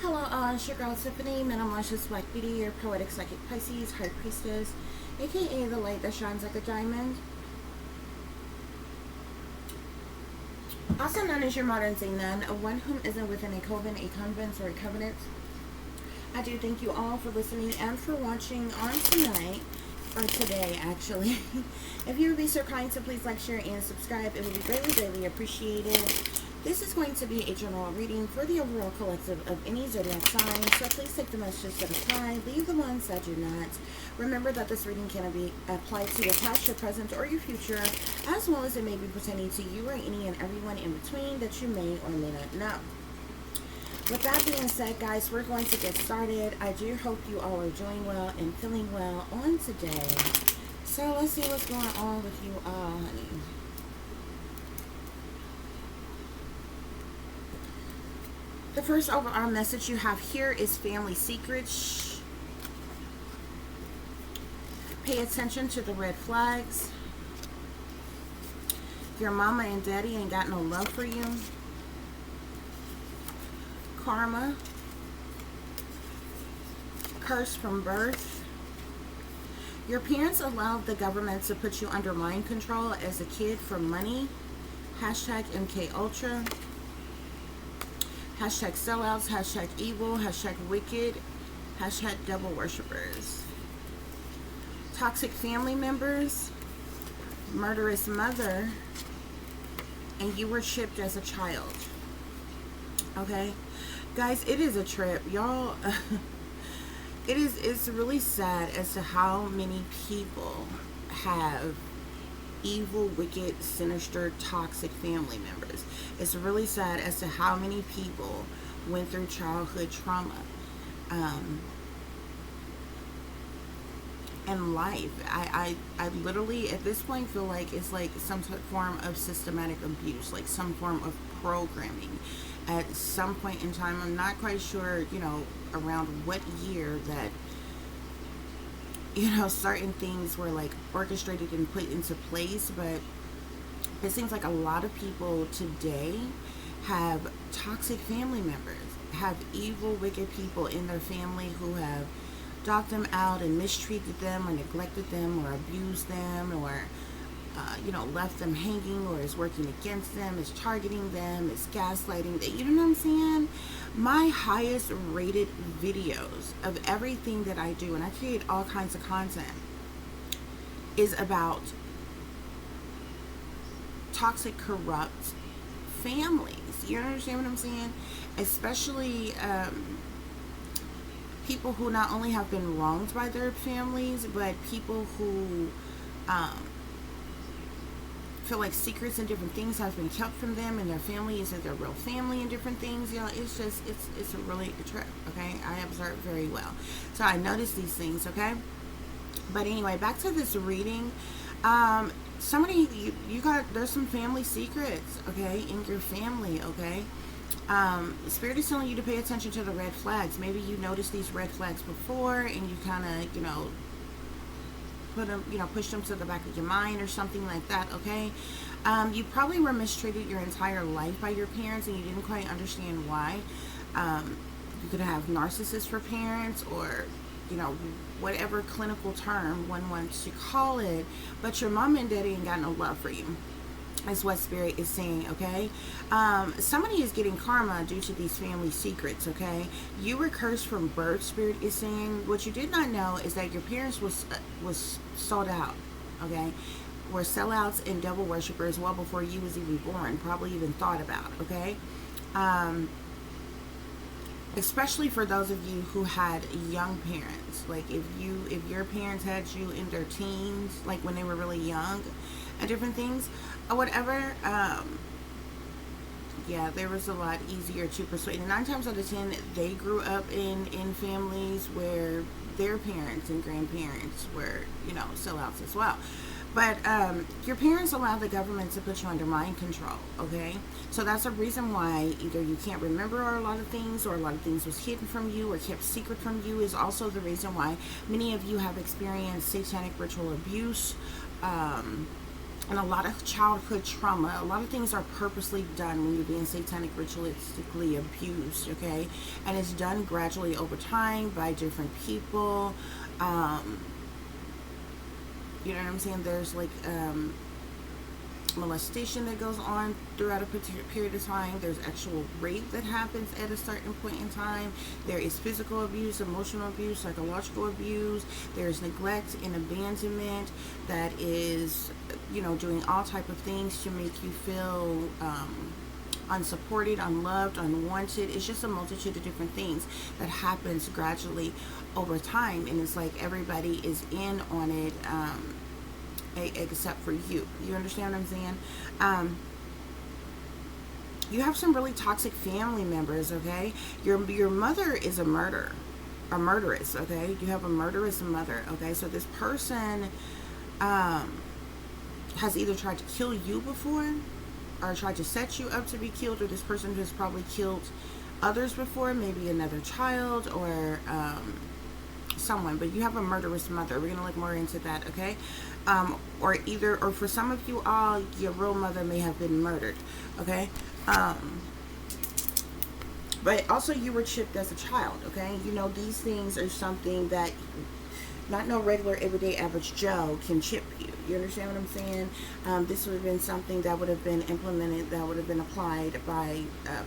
Hello, it's your girl Tiffany, Minimalicious Black Beauty, your poetic psychic Pisces, High Priestess, aka the light that shines like a diamond. Also known as your modern day nun, one whom isn't within a coven, a convent, or a covenant. I do thank you all for listening and for watching on tonight, or today actually. If you would be so kind to please like, share, and subscribe, it would be greatly, greatly appreciated. This is going to be a general reading for the overall collective of any zodiac sign, so please take the messages that apply, leave the ones that do not. Remember that this reading can be applied to your past, your present, or your future, as well as it may be pertaining to you or any and everyone in between that you may or may not know. With that being said, guys, we're going to get started. I do hope you all are doing well and feeling well on today. So let's see what's going on with you all, honey. The first overall message you have here is family secrets. Pay attention to the red flags. Your mama and daddy ain't got no love for you. Karma. Curse from birth. Your parents allowed the government to put you under mind control as a kid for money. Hashtag MK Ultra. Hashtag sellouts, hashtag evil, hashtag wicked, hashtag devil worshippers. Toxic family members, murderous mother, and you were shipped as a child. Okay? Guys, it is a trip. Y'all, it's really sad as to how many people have evil, wicked, sinister, toxic family members. It's really sad as to how many people went through childhood trauma and life. I literally at this point feel like it's like some form of systematic abuse, like some form of programming at some point in time. I'm not quite sure, you know, around what year that, you know, certain things were like orchestrated and put into place, but it seems like a lot of people today have toxic family members, have evil, wicked people in their family who have dogged them out and mistreated them or neglected them or abused them or you know, left them hanging or is working against them, is targeting them, is gaslighting them. You know what I'm saying? My highest rated videos of everything that I do, and I create all kinds of content, is about toxic, corrupt families. You understand what I'm saying? Especially people who not only have been wronged by their families, but people who feel like secrets and different things have been kept from them and their family isn't their real family and different things. You know, it's just, it's a really a trip, okay? I observe very well. So I notice these things, okay? But anyway, back to this reading. Somebody, you got, there's some family secrets, okay, in your family, okay? Spirit is telling you to pay attention to the red flags. Maybe you noticed these red flags before and you kind of, you know, put them, you know, push them to the back of your mind or something like that, okay? You probably were mistreated your entire life by your parents and you didn't quite understand why. You could have narcissists for parents, or, you know, whatever clinical term one wants to call it, but your mom and daddy ain't got no love for you. That's what Spirit is saying, okay? Somebody is getting karma due to these family secrets, okay? You were cursed from birth, Spirit is saying. What you did not know is that your parents was sold out, okay? Were sellouts and devil worshippers well before you was even born, probably even thought about, okay? Especially for those of you who had young parents. Like if your parents had you in their teens, like when they were really young and different things or whatever, yeah, there was a lot easier to persuade. And 9 times out of 10, they grew up in families where their parents and grandparents were, you know, sellouts as well. But your parents allow the government to put you under mind control, okay? So that's a reason why either you can't remember a lot of things, or a lot of things was hidden from you or kept secret from you, is also the reason why many of you have experienced satanic ritual abuse, and a lot of childhood trauma. A lot of things are purposely done when you're being satanic ritualistically abused, okay? And it's done gradually over time by different people. You know what I'm saying? There's like molestation that goes on throughout a particular period of time. There's actual rape that happens at a certain point in time. There is physical abuse, emotional abuse, psychological abuse. There's neglect and abandonment that is, you know, doing all type of things to make you feel unsupported, unloved, unwanted. It's just a multitude of different things that happens gradually over time, and it's like everybody is in on it, except for you. You understand what I'm saying? You have some really toxic family members, okay? Your mother is a murderess, okay? You have a murderous mother, okay? So this person has either tried to kill you before, or tried to set you up to be killed, or this person has probably killed others before, maybe another child, or someone. But you have a murderous mother. We're gonna look more into that, okay? Or for some of you all, your real mother may have been murdered, okay? But also you were chipped as a child, okay? You know, these things are something that not no regular everyday average Joe can chip you. You understand what I'm saying? This would have been something that would have been implemented, that would have been applied by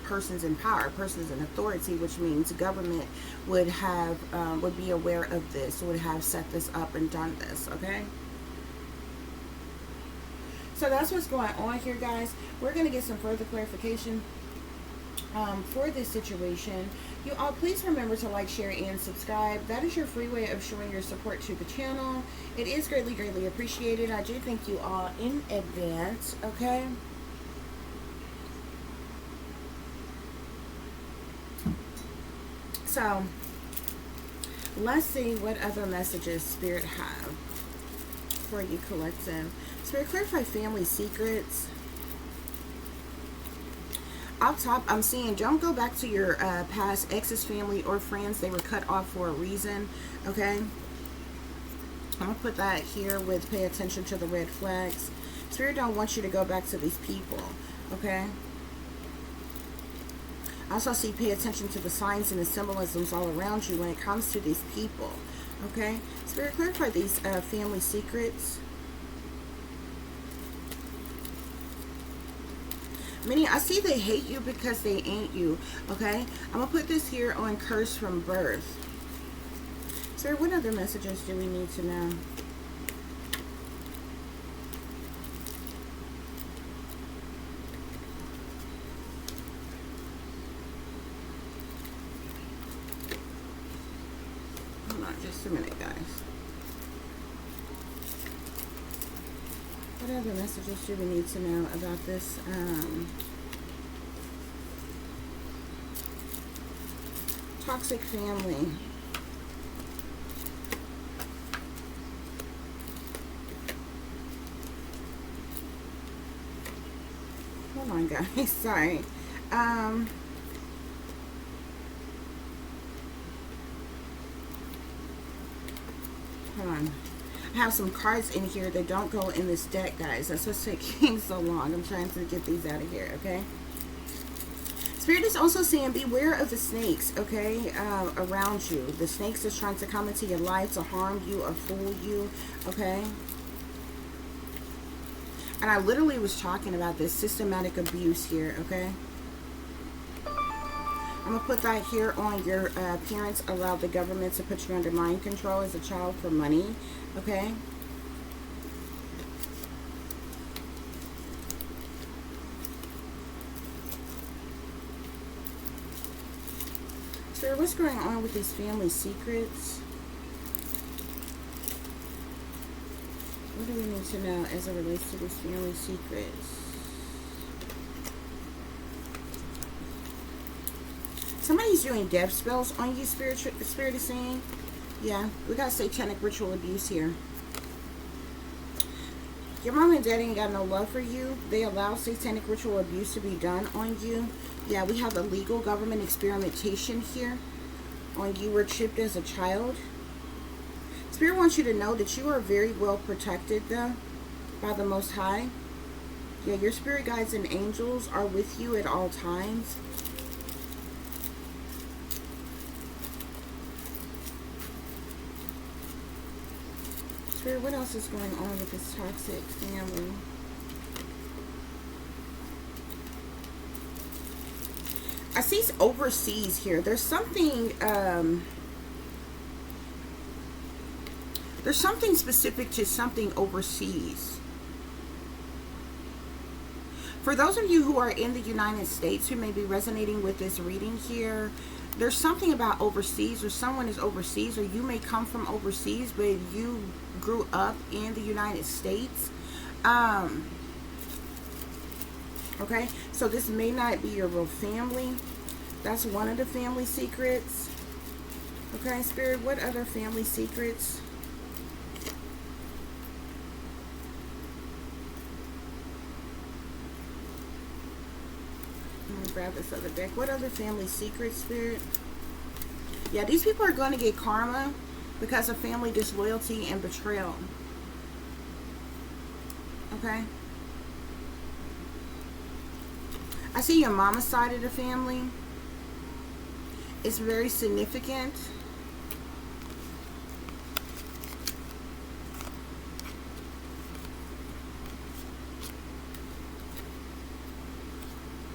persons in power, persons in authority, which means government would have would be aware of this, would have set this up and done this, okay? So that's what's going on here, guys. We're going to get some further clarification for this situation. You all, please remember to like, share, and subscribe. That is your free way of showing your support to the channel. It is greatly, greatly appreciated. I do thank you all in advance, okay? So, let's see what other messages Spirit have for you, collective. Spirit, clarify family secrets. Up top, I'm seeing don't go back to your past ex's family or friends. They were cut off for a reason, okay? I'm going to put that here with pay attention to the red flags. Spirit don't want you to go back to these people, okay? I also see pay attention to the signs and the symbolisms all around you when it comes to these people, okay? Spirit, clarify these family secrets. Many, I see they hate you because they ain't you, okay? I'm going to put this here on curse from birth. Sir, what other messages do we need to know? Hold on just a minute, guys. What other messages do we need to know about this? Toxic family. Hold on, guys. Sorry. Hold on. I have some cards in here that don't go in this deck, guys. That's what's taking so long. I'm trying to get these out of here, okay? Spirit is also saying beware of the snakes, okay, around you. The snakes is trying to come into your life to harm you or fool you, okay? And I literally was talking about this systematic abuse here, okay? I'm going to put that here on your parents allowed the government to put you under mind control as a child for money, okay? So what's going on with these family secrets? What do we need to know as it relates to these family secrets? Somebody's doing death spells on you, Spirit is saying. Yeah, we got satanic ritual abuse here. Your mom and dad ain't got no love for you. They allow satanic ritual abuse to be done on you. Yeah, we have illegal government experimentation here on you. Were chipped as a child. Spirit wants you to know that you are very well protected, though. by the Most High. Yeah, your spirit guides and angels are with you at all times. Spirit, what else is going on with this toxic family? I see overseas here. There's something specific to something overseas. For those of you who are in the United States who may be resonating with this reading here, there's something about overseas, or someone is overseas, or you may come from overseas, but you grew up in the United States. Okay, so this may not be your real family. That's one of the family secrets. Okay, Spirit, what other family secrets? Grab this other deck. What other family secrets, Spirit? Yeah, these people are going to get karma because of family disloyalty and betrayal. Okay. I see your mama's side of the family. It's very significant.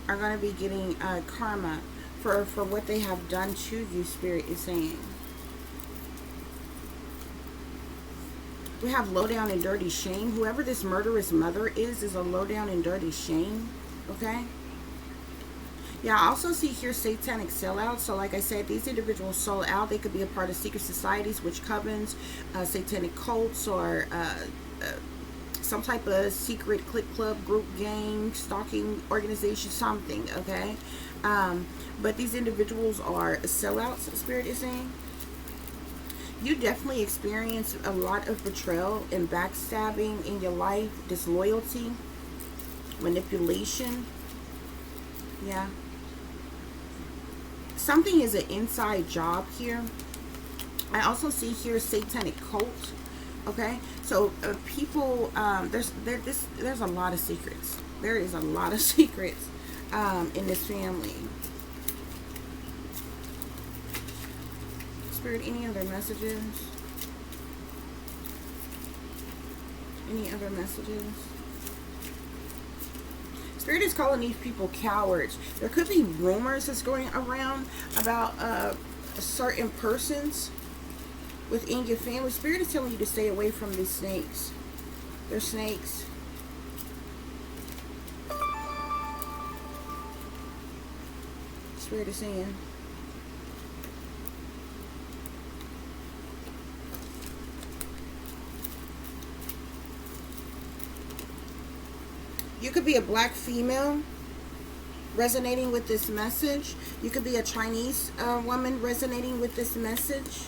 Are going to be getting karma for what they have done to you, Spirit is saying. We have low down and dirty shame. Whoever this murderous mother is a low down and dirty shame. Okay. Yeah, I also see here satanic sellout. So like I said, these individuals sold out. They could be a part of secret societies, witch covens, satanic cults, or some type of secret clique club, group, gang, stalking organization, something. Okay. But these individuals are sellouts, Spirit is saying. You definitely experience a lot of betrayal and backstabbing in your life, disloyalty, manipulation. Yeah. Something is an inside job here. I also see here satanic cult. Okay, so people, there's a lot of secrets. There is a lot of secrets in this family. Spirit, any other messages? Any other messages? Spirit is calling these people cowards. There could be rumors that's going around about certain persons within your family. Spirit is telling you to stay away from these snakes. They're snakes. Spirit is saying. You could be a black female resonating with this message. You could be a Chinese woman resonating with this message.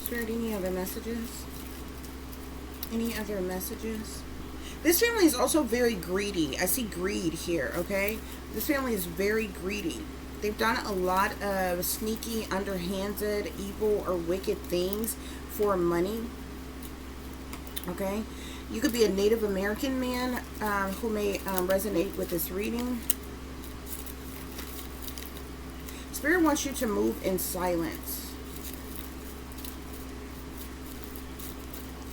Spirit, any other messages? Any other messages? This family is also very greedy. I see greed here, okay? This family is very greedy. They've done a lot of sneaky, underhanded, evil, or wicked things for money. Okay? You could be a Native American man who may resonate with this reading. Spirit wants you to move in silence.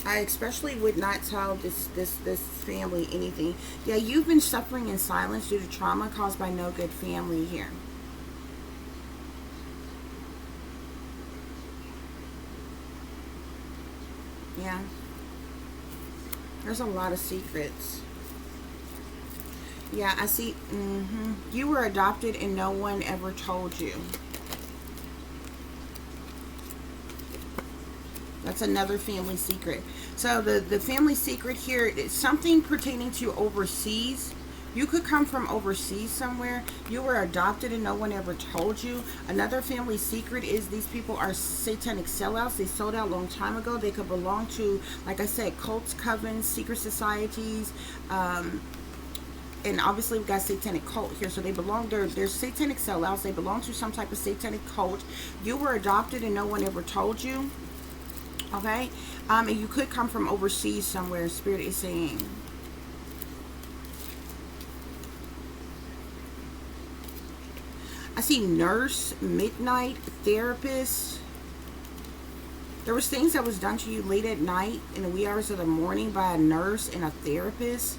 I especially would not tell this family anything. Yeah, you've been suffering in silence due to trauma caused by no good family here. Yeah. There's a lot of secrets. Yeah, I see. You were adopted and no one ever told you. That's another family secret. So the family secret here is something pertaining to overseas You could come from overseas somewhere. You were adopted and no one ever told you. Another family secret is these people are satanic sellouts. They sold out a long time ago. They could belong to, like I said, cults, covens, secret societies, and obviously we got satanic cult here, so they're satanic sellouts. They belong to some type of satanic cult. You were adopted and no one ever told you. Okay, and you could come from overseas somewhere. Spirit is saying. I see nurse, midnight, therapist. There was things that was done to you late at night in the wee hours of the morning by a nurse and a therapist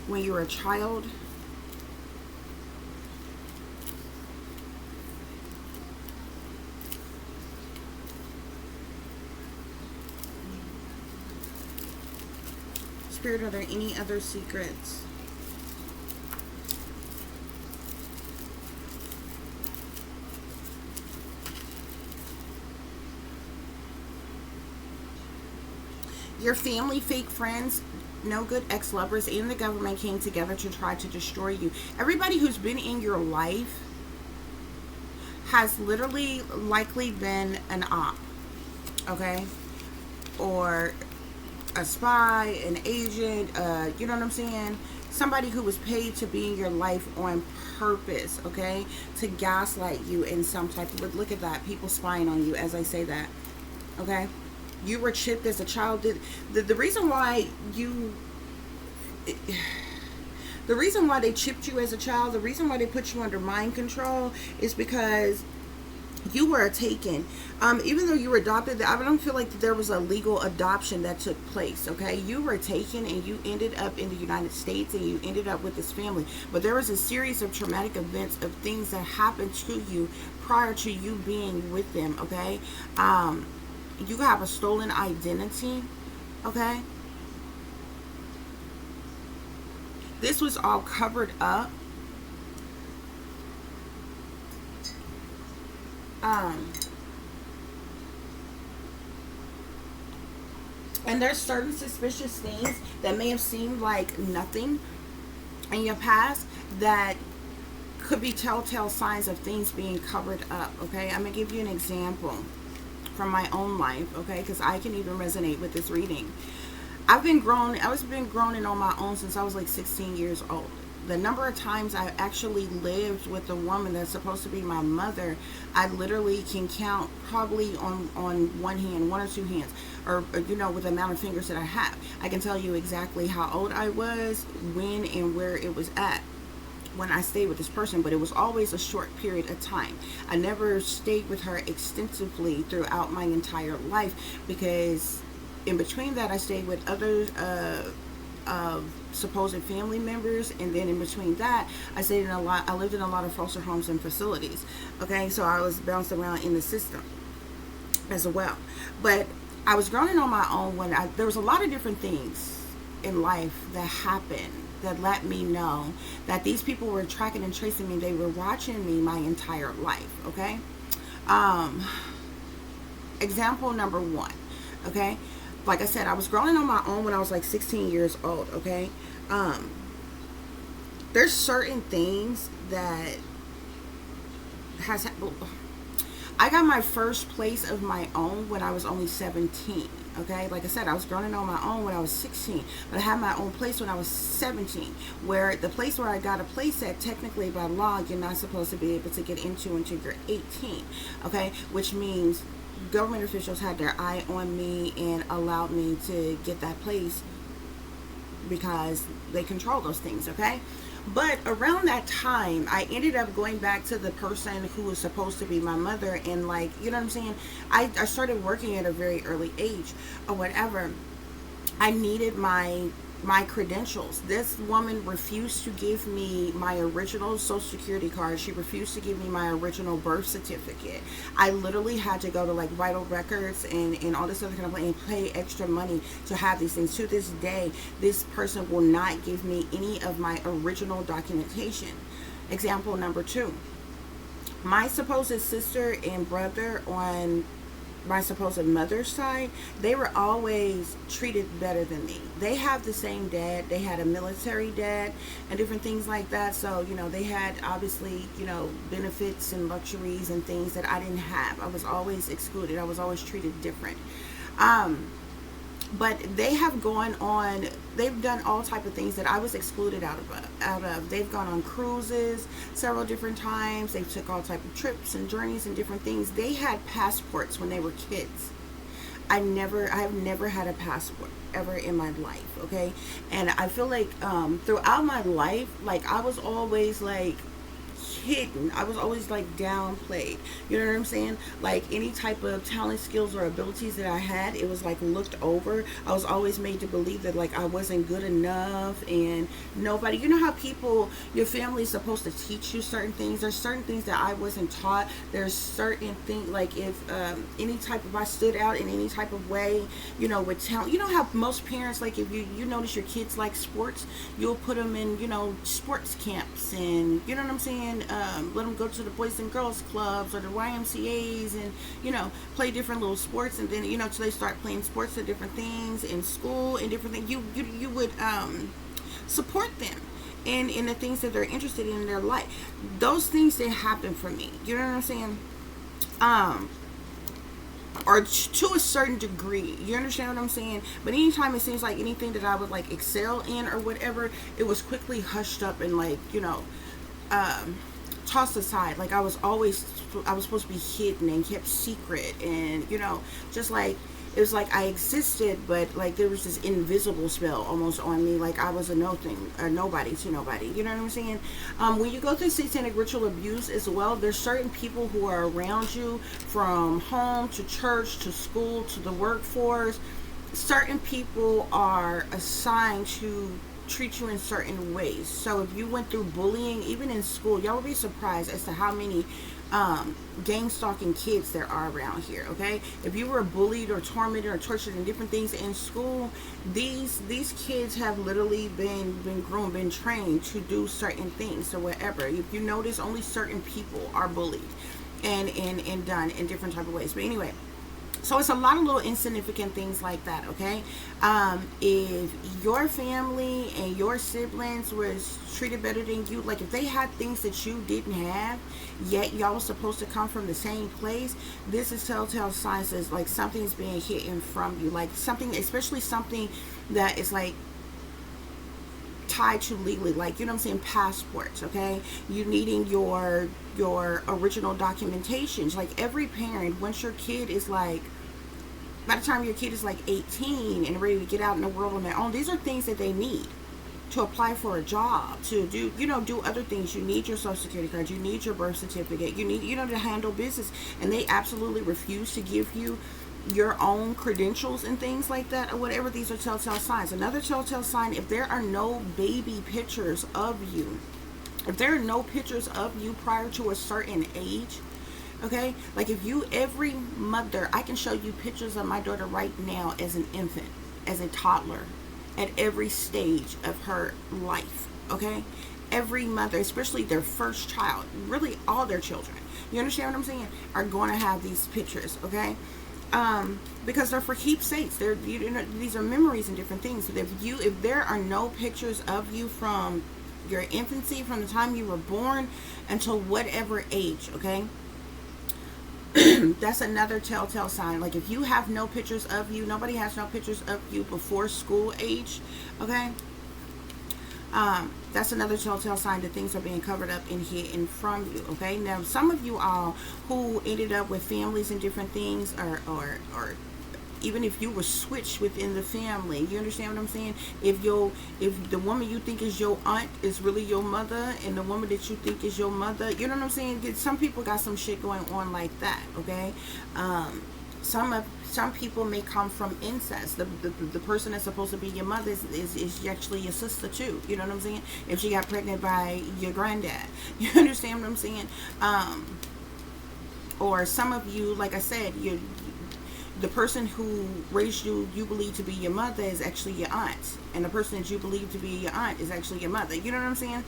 when you were a child. Spirit, are there any other secrets? Your family, fake friends, no good ex-lovers, and the government came together to try to destroy you. Everybody who's been in your life has literally likely been an op, okay? Or a spy, an agent, you know what I'm saying? Somebody who was paid to be in your life on purpose, okay? To gaslight you in some type of, look at that, people spying on you as I say that, okay? You were chipped as a child. The reason why the reason why they chipped you as a child, the reason why they put you under mind control is because you were taken. Even though you were adopted, I don't feel like there was a legal adoption that took place, okay? You were taken and you ended up in the United States and you ended up with this family. But there was a series of traumatic events of things that happened to you prior to you being with them, okay? You have a stolen identity, okay? This was all covered up. And there's certain suspicious things that may have seemed like nothing in your past that could be telltale signs of things being covered up, okay? I'm going to give you an example from my own life, okay, because I can even resonate with this reading. I was been grown on my own since I was like 16 years old. The number of times I actually lived with a woman that's supposed to be my mother, I literally can count probably on one hand, one or two hands, or you know, with the amount of fingers that I have. I can tell you exactly how old I was, when, and where it was at when I stayed with this person, but it was always a short period of time. I never stayed with her extensively throughout my entire life, because in between that I stayed with other supposed family members, and then in between that I lived in a lot of foster homes and facilities, okay? So I was bounced around in the system as well. But I was growing on my own when there was a lot of different things in life that happened that let me know that these people were tracking and tracing me. They were watching me my entire life, okay? Example number one, okay? Like I said, I was growing on my own when I was like 16 years old, okay? There's certain things that I got my first place of my own when I was only 17, okay? Like I said, I was growing on my own when I was 16, but I had my own place when I was 17, where the place where I got a place at, technically by law, you're not supposed to be able to get into until you're 18, okay? Which means government officials had their eye on me and allowed me to get that place because they control those things, okay? But around that time, I ended up going back to the person who was supposed to be my mother, and like, you know what I'm saying? I started working at a very early age or whatever. I needed my credentials. This woman refused to give me my original social security card. She refused to give me my original birth certificate. I literally had to go to like vital records and all this other kind of thing and pay extra money to have these things. To this day, this person will not give me any of my original documentation. Example number two. My supposed sister and brother on my supposed mother's side, they were always treated better than me. They have the same dad. They had a military dad and different things like that. So, you know, they had obviously, you know, benefits and luxuries and things that I didn't have. I was always excluded. I was always treated different. But they have gone on, they've done all type of things that I was excluded out of. They've gone on cruises several different times. They took all type of trips and journeys and different things. They had passports when they were kids. I have never had a passport ever in my life, okay? And I feel like throughout my life, like I was always like hidden. I was always like downplayed. You know what I'm saying? Like any type of talent, skills, or abilities that I had, it was like looked over. I was always made to believe that like I wasn't good enough, and nobody, you know how people, your family is supposed to teach you certain things. There's certain things that I wasn't taught. There's certain things like if any type of, I stood out in any type of way, you know, with talent. You know how most parents, like if you notice your kids like sports, you'll put them in, you know, sports camps, and you know what I'm saying, let them go to the Boys and Girls Clubs or the YMCAs, and you know, play different little sports, and then you know, till they start playing sports or different things in school and different things, you would support them in the things that they're interested in their life. Those things didn't happen for me. You know what I'm saying? Or to a certain degree, you understand what I'm saying? But anytime it seems like anything that I would like excel in or whatever, it was quickly hushed up and like, you know, tossed aside. Like I was supposed to be hidden and kept secret, and you know, just like it was like I existed, but like there was this invisible spell almost on me, like I was a nobody to nobody. You know what I'm saying? When you go through satanic ritual abuse as well, there's certain people who are around you, from home to church to school to the workforce. Certain people are assigned to treat you in certain ways. So if you went through bullying, even in school, y'all would be surprised as to how many gang stalking kids there are around here. Okay, if you were bullied or tormented or tortured and different things in school, these kids have literally been groomed, been trained to do certain things. So whatever, if you notice, only certain people are bullied and done in different type of ways. But anyway, so it's a lot of little insignificant things like that, okay? If your family and your siblings was treated better than you, like if they had things that you didn't have, yet y'all was supposed to come from the same place, this is telltale signs that like something's being hidden from you. Like something, especially something that is like tied to legally, like, you know what I'm saying, passports, okay? You needing your original documentations. Like every parent, once your kid is like, by the time your kid is like 18 and ready to get out in the world on their own, these are things that they need to apply for a job, to do, you know, do other things. You need your social security card, you need your birth certificate, you need, you know, to handle business, and they absolutely refuse to give you your own credentials and things like that or whatever. These are telltale signs. Another telltale sign, if there are no baby pictures of you, if there are no pictures of you prior to a certain age, okay, like if you, every mother, I can show you pictures of my daughter right now as an infant, as a toddler, at every stage of her life, okay? Every mother, especially their first child, really all their children, you understand what I'm saying, are going to have these pictures, okay? Because they're for keepsakes. They're, you know, these are memories and different things. If there are no pictures of you from your infancy, from the time you were born until whatever age, okay, that's another telltale sign. Like if you have no pictures of you, nobody has no pictures of you before school age, okay, that's another telltale sign that things are being covered up and hidden from you, okay? Now, some of you all who ended up with families and different things, or even if you were switched within the family, you understand what I'm saying? If the woman you think is your aunt is really your mother, and the woman that you think is your mother, you know what I'm saying? Some people got some shit going on like that, okay? Some people may come from incest. The person that's supposed to be your mother is actually your sister too. You know what I'm saying? If she got pregnant by your granddad, you understand what I'm saying? Or some of you, like I said, the person who raised you, you believe to be your mother, is actually your aunt, and the person that you believe to be your aunt is actually your mother. You know what I'm saying?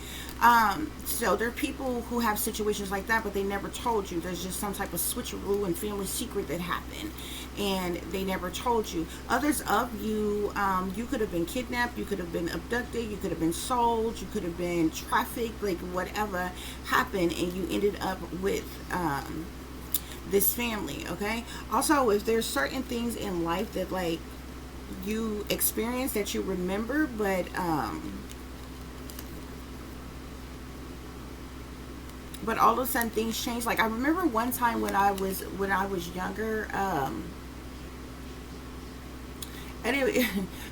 So there are people who have situations like that, but they never told you. There's just some type of switcheroo and family secret that happened, and they never told you. Others of you, you could have been kidnapped, you could have been abducted, you could have been sold, you could have been trafficked, like whatever happened, and you ended up with this family. Okay, also, if there's certain things in life that like you experience that you remember, but all of a sudden things change. Like I remember one time when I was younger, and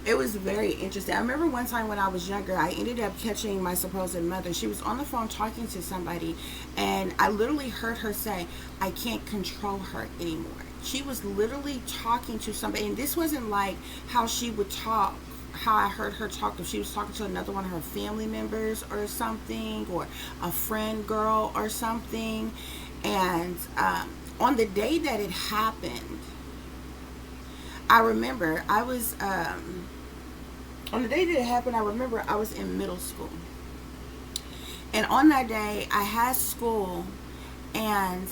it was very interesting. I remember one time when I was younger, I ended up catching my supposed mother. She was on the phone talking to somebody, and I literally heard her say, I can't control her anymore. She was literally talking to somebody, and this wasn't like how she would talk, how I heard her talk if she was talking to another one of her family members or something, or a friend girl or something. And on the day that it happened, I remember I was on the day that it happened, I remember I was in middle school, and on that day I had school, and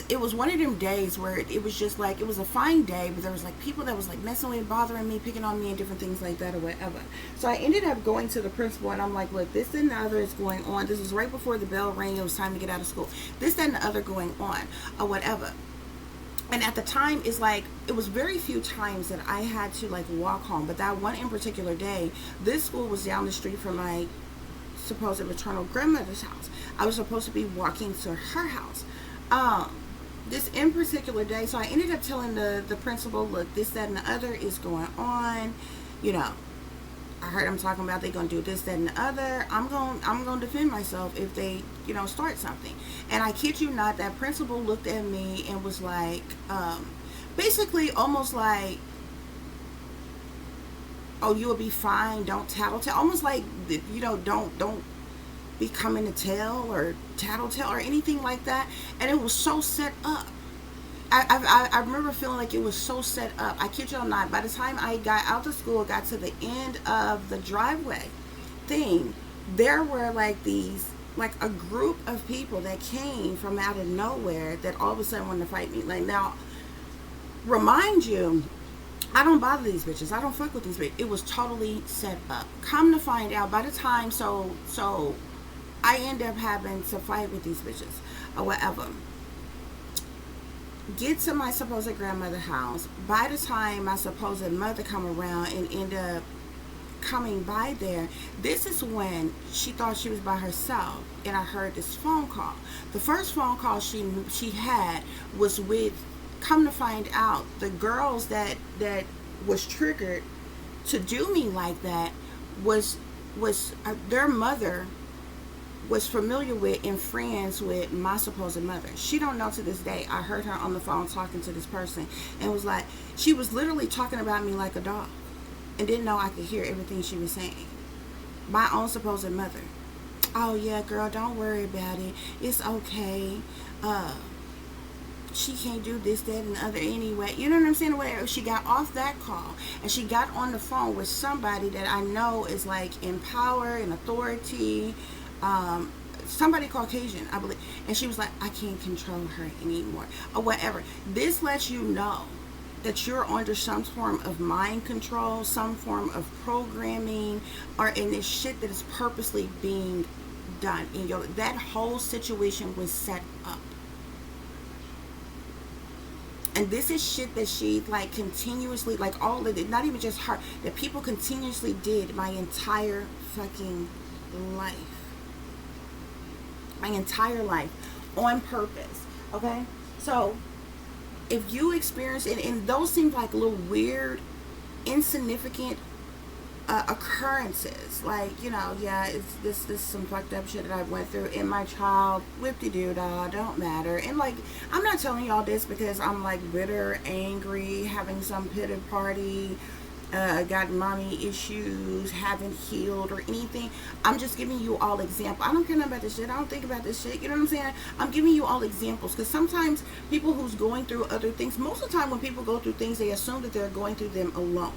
it was one of them days where it was just like, it was a fine day, but there was like people that was like messing with, bothering me, picking on me, and different things like that or whatever. So I ended up going to the principal, and I'm like, look, this and the other is going on. This was right before the bell rang. It was time to get out of school. This, that, and the other going on or whatever. And at the time, it's like, it was very few times that I had to like walk home, but that one in particular day, this school was down the street from my supposed maternal grandmother's house. I was supposed to be walking to her house. This in particular day, so I ended up telling the principal, look, this, that, and the other is going on. You know, I heard them talking about they gonna do this, that, and the other. I'm gonna defend myself if they, you know, start something. And I kid you not, that principal looked at me and was like, basically almost like, oh, you'll be fine, don't tattletale. Almost like, you know, don't be coming to tell or tattletale or anything like that. And it was so set up. I remember feeling like it was so set up. I kid y'all not. By the time I got out of school, got to the end of the driveway thing, there were like these, like a group of people that came from out of nowhere that all of a sudden wanted to fight me. Like, now, remind you, I don't bother these bitches. I don't fuck with these bitches. It was totally set up. Come to find out, by the time, so I end up having to fight with these bitches or whatever. Get to my supposed grandmother's house. By the time my supposed mother come around and end up coming by there, this is when she thought she was by herself, and I heard this phone call. The first phone call she had was with, come to find out, the girls that was triggered to do me like that was their mother was familiar with and friends with my supposed mother. She don't know to this day. I heard her on the phone talking to this person, and was like, she was literally talking about me like a dog, and didn't know I could hear everything she was saying. My own supposed mother. Oh yeah, girl, don't worry about it. It's okay. She can't do this, that, and the other anyway. You know what I'm saying? Where she got off that call and she got on the phone with somebody that I know is like in power and authority, somebody Caucasian, I believe. And she was like, I can't control her anymore or whatever. This lets you know that you're under some form of mind control, some form of programming, or in this shit that is purposely being done. And that whole situation was set up. And this is shit that she like continuously, like all of it, not even just her, that people continuously did my entire fucking life. My entire life on purpose. Okay? So if you experience it, and those seem like little weird, insignificant occurrences, like, you know, yeah, it's this some fucked up shit that I went through in my child, whip-de-doo-dah, don't matter. And like, I'm not telling y'all this because I'm like bitter, angry, having some pity party, got mommy issues, haven't healed or anything. I'm just giving you all examples. I don't care about this shit. I don't think about this shit. You know what I'm saying? I'm giving you all examples because sometimes people who's going through other things, most of the time when people go through things, they assume that they're going through them alone.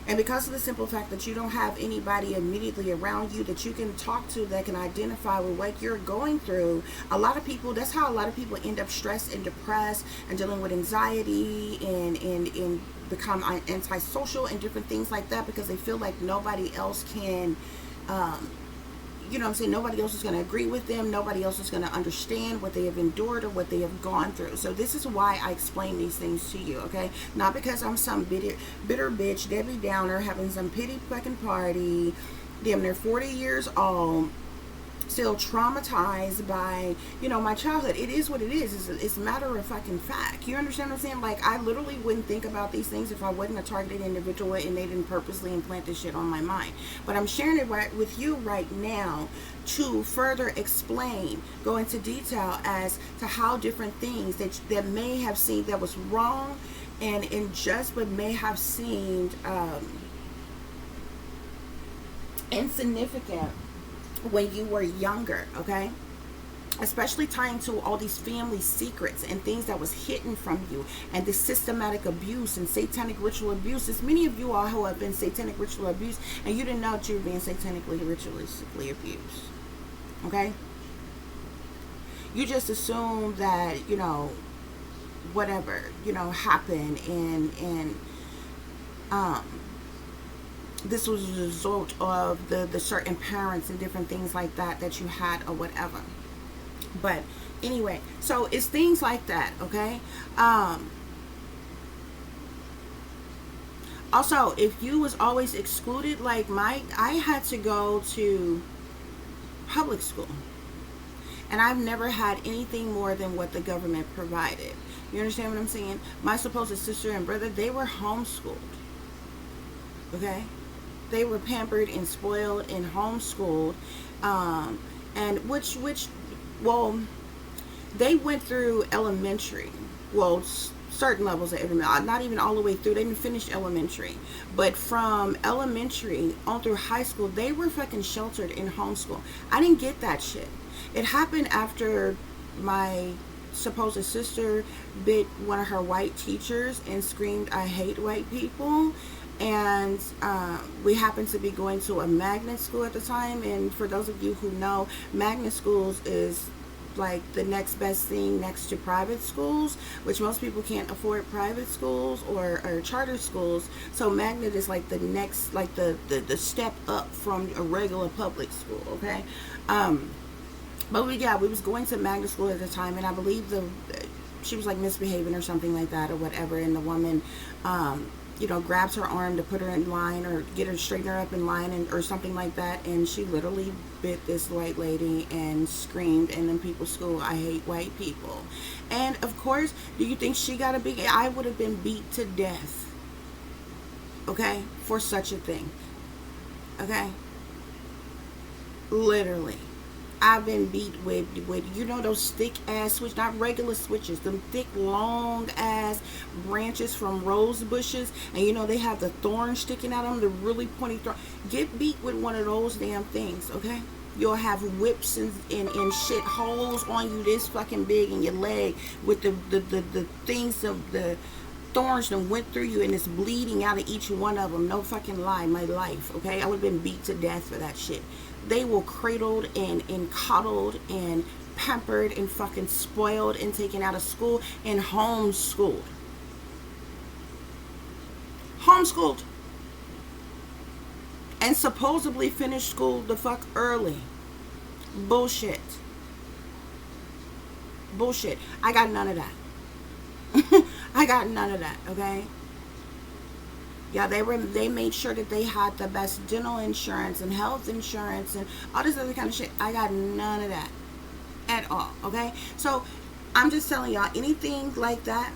And because of the simple fact that you don't have anybody immediately around you that you can talk to that can identify with what you're going through, a lot of people, that's how a lot of people end up stressed and depressed and dealing with anxiety and become antisocial and different things like that because they feel like nobody else can, you know what I'm saying, nobody else is going to agree with them, nobody else is going to understand what they have endured or what they have gone through. So this is why I explain these things to you, okay? Not because I'm some bitter bitch, Debbie Downer, having some pity fucking party, damn near 40 years old, still traumatized by, you know, my childhood. It is what it is. It's a matter of fucking fact. You understand what I'm saying? Like, I literally wouldn't think about these things if I wasn't a targeted individual and they didn't purposely implant this shit on my mind. But I'm sharing it with you right now to further explain, go into detail as to how different things that may have seemed that was wrong and unjust, but may have seemed insignificant when you were younger, okay? Especially tying to all these family secrets and things that was hidden from you, and the systematic abuse and satanic ritual abuse. There's many of you all who have been satanic ritual abuse and you didn't know that you were being satanically ritualistically abused, okay? You just assume that, you know, whatever, you know, happened and this was a result of the certain parents and different things like that you had or whatever. But anyway, so it's things like that, okay? Also, if you was always excluded, like I had to go to public school, and I've never had anything more than what the government provided. You understand what I'm saying? My supposed sister and brother, they were homeschooled, okay? They were pampered and spoiled and homeschooled, and which well, they went through elementary, well, certain levels of elementary, not even all the way through. They didn't finish elementary, but from elementary on through high school, they were fucking sheltered in homeschool. I didn't get that shit. It happened after my supposed sister bit one of her white teachers and screamed, "I hate white people." And we happened to be going to a magnet school at the time. And for those of you who know, magnet schools is like the next best thing next to private schools, which most people can't afford private schools or charter schools. So magnet is like the next, like the step up from a regular public school, okay? But we was going to magnet school at the time, and I believe she was like misbehaving or something like that or whatever, and the woman you know, grabs her arm to put her in line or get her, straighten her up in line or something like that, and she literally bit this white lady and screamed in them people's school, "I hate white people." And of course, do you think she got a big, I would have been beat to death, okay, for such a thing, okay? Literally. I've been beat with, you know, those thick ass switches, not regular switches, them thick long ass branches from rose bushes, and you know they have the thorns sticking out of them, the really pointy thorn. Get beat with one of those damn things, okay? You'll have whips and shit holes on you this fucking big in your leg with the things of the thorns that went through you, and it's bleeding out of each one of them. No fucking lie, my life, okay? I would have been beat to death for that shit. They were cradled and coddled and pampered and fucking spoiled and taken out of school and homeschooled. Homeschooled. And supposedly finished school the fuck early. Bullshit. Bullshit. I got none of that. I got none of that, okay? Yeah, they made sure that they had the best dental insurance and health insurance and all this other kind of shit. I got none of that at all, okay? So I'm just telling y'all, anything like that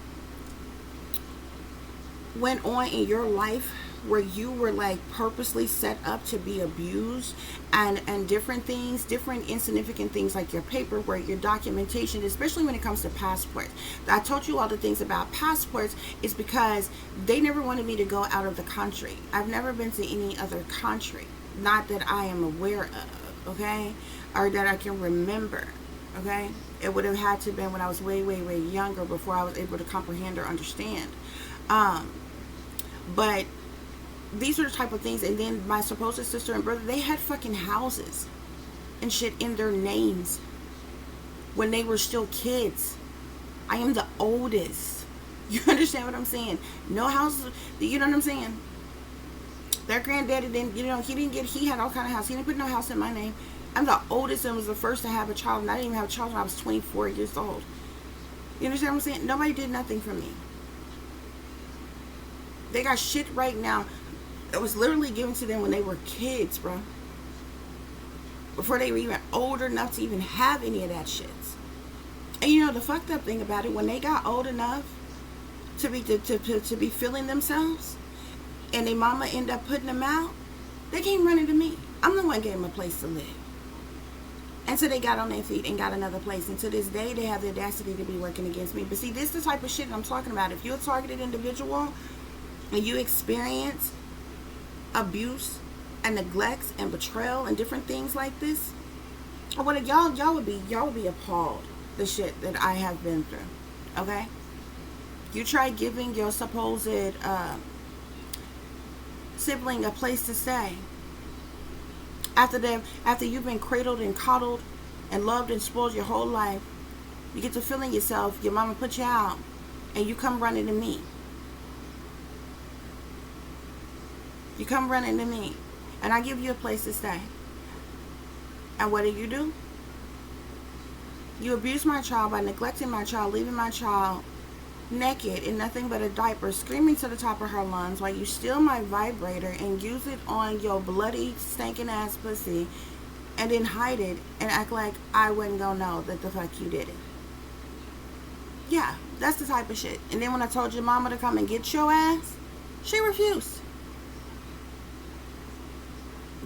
went on in your life where you were like purposely set up to be abused, and different things, different insignificant things like your paperwork, your documentation, especially when it comes to passports. I told you all the things about passports is because they never wanted me to go out of the country. I've never been to any other country, not that I am aware of, okay, or that I can remember, okay. It would have had to have been when I was way, way, way younger, before I was able to comprehend or understand. But these are the type of things. And then my supposed sister and brother, they had fucking houses and shit in their names when they were still kids. I am the oldest. You understand what I'm saying? No houses. You know what I'm saying? Their granddaddy didn't, he had all kind of house. He didn't put no house in my name. I'm the oldest and was the first to have a child. And I didn't even have a child when I was 24 years old. You understand what I'm saying? Nobody did nothing for me. They got shit right now that was literally given to them when they were kids, bro. Before they were even old enough to even have any of that shit. And you know the fucked up thing about it, when they got old enough to be feeling themselves, and their mama ended up putting them out, they came running to me. I'm the one who gave them a place to live. And so they got on their feet and got another place. And to this day, they have the audacity to be working against me. But see, this is the type of shit I'm talking about. If you're a targeted individual and you experience abuse and neglect and betrayal and different things like this, what y'all would be appalled the shit that I have been through. Okay? You try giving your supposed sibling a place to stay. After you've been cradled and coddled and loved and spoiled your whole life, you get to feeling yourself, your mama put you out, and you come running to me. You come running to me, and I give you a place to stay. And what do? You abuse my child by neglecting my child, leaving my child naked in nothing but a diaper, screaming to the top of her lungs while you steal my vibrator and use it on your bloody, stinking ass pussy, and then hide it and act like I wasn't gonna know that the fuck you did it. Yeah, that's the type of shit. And then when I told your mama to come and get your ass, she refused.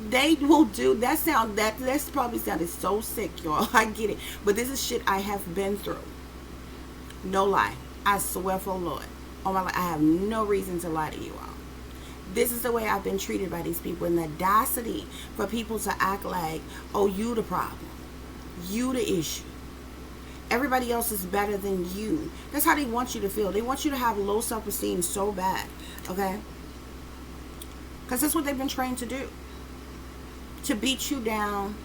They will do that. That's probably sounded so sick, y'all. I get it, but this is shit I have been through. No lie. I swear for Lord, oh my life, I have no reason to lie to you all. This is the way I've been treated by these people, and the audacity for people to act like, oh, you the problem, you the issue, everybody else is better than you. That's how they want you to feel. They want you to have low self-esteem so bad, okay? Because that's what they've been trained to do, to beat you down.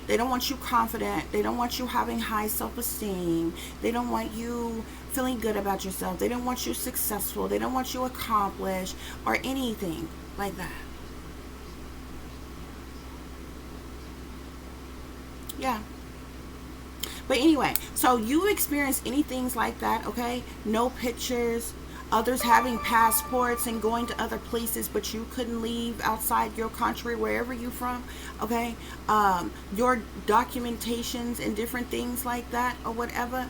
They don't want you confident. They don't want you having high self-esteem. They don't want you feeling good about yourself. They don't want you successful. They don't want you accomplished or anything like that. Yeah. But anyway, so you experience anything like that, okay? No pictures, others having passports and going to other places, but you couldn't leave outside your country, wherever you're from, okay? Your documentations and different things like that or whatever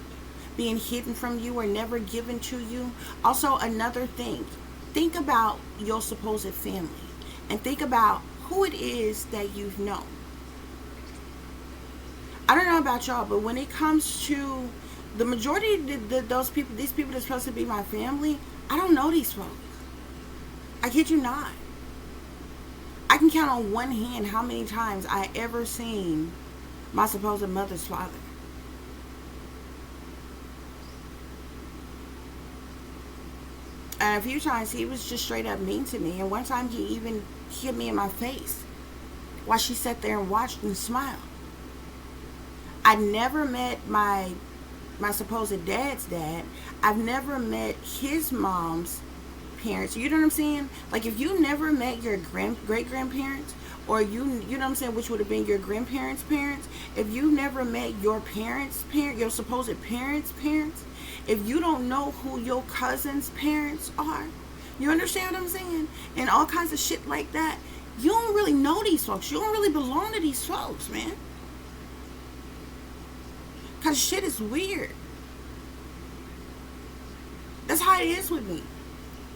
being hidden from you or never given to you. Also, another thing, think about your supposed family and think about who it is that you've known. I don't know about y'all, but when it comes to the majority of those people, these people that's supposed to be my family, I don't know these folks. I kid you not. I can count on one hand how many times I ever seen my supposed mother's father. And a few times he was just straight up mean to me. And one time he even hit me in my face while she sat there and watched and smiled. I never met my supposed dad's dad. I've never met his mom's parents. You know what I'm saying? Like, if you never met your great-grandparents, or you know what I'm saying, which would have been your grandparents' parents, if you never met your parents' your supposed parents' parents, if you don't know who your cousin's parents are, you understand what I'm saying? And all kinds of shit like that, you don't really know these folks. You don't really belong to these folks, man. Because shit is weird. That's how it is with me.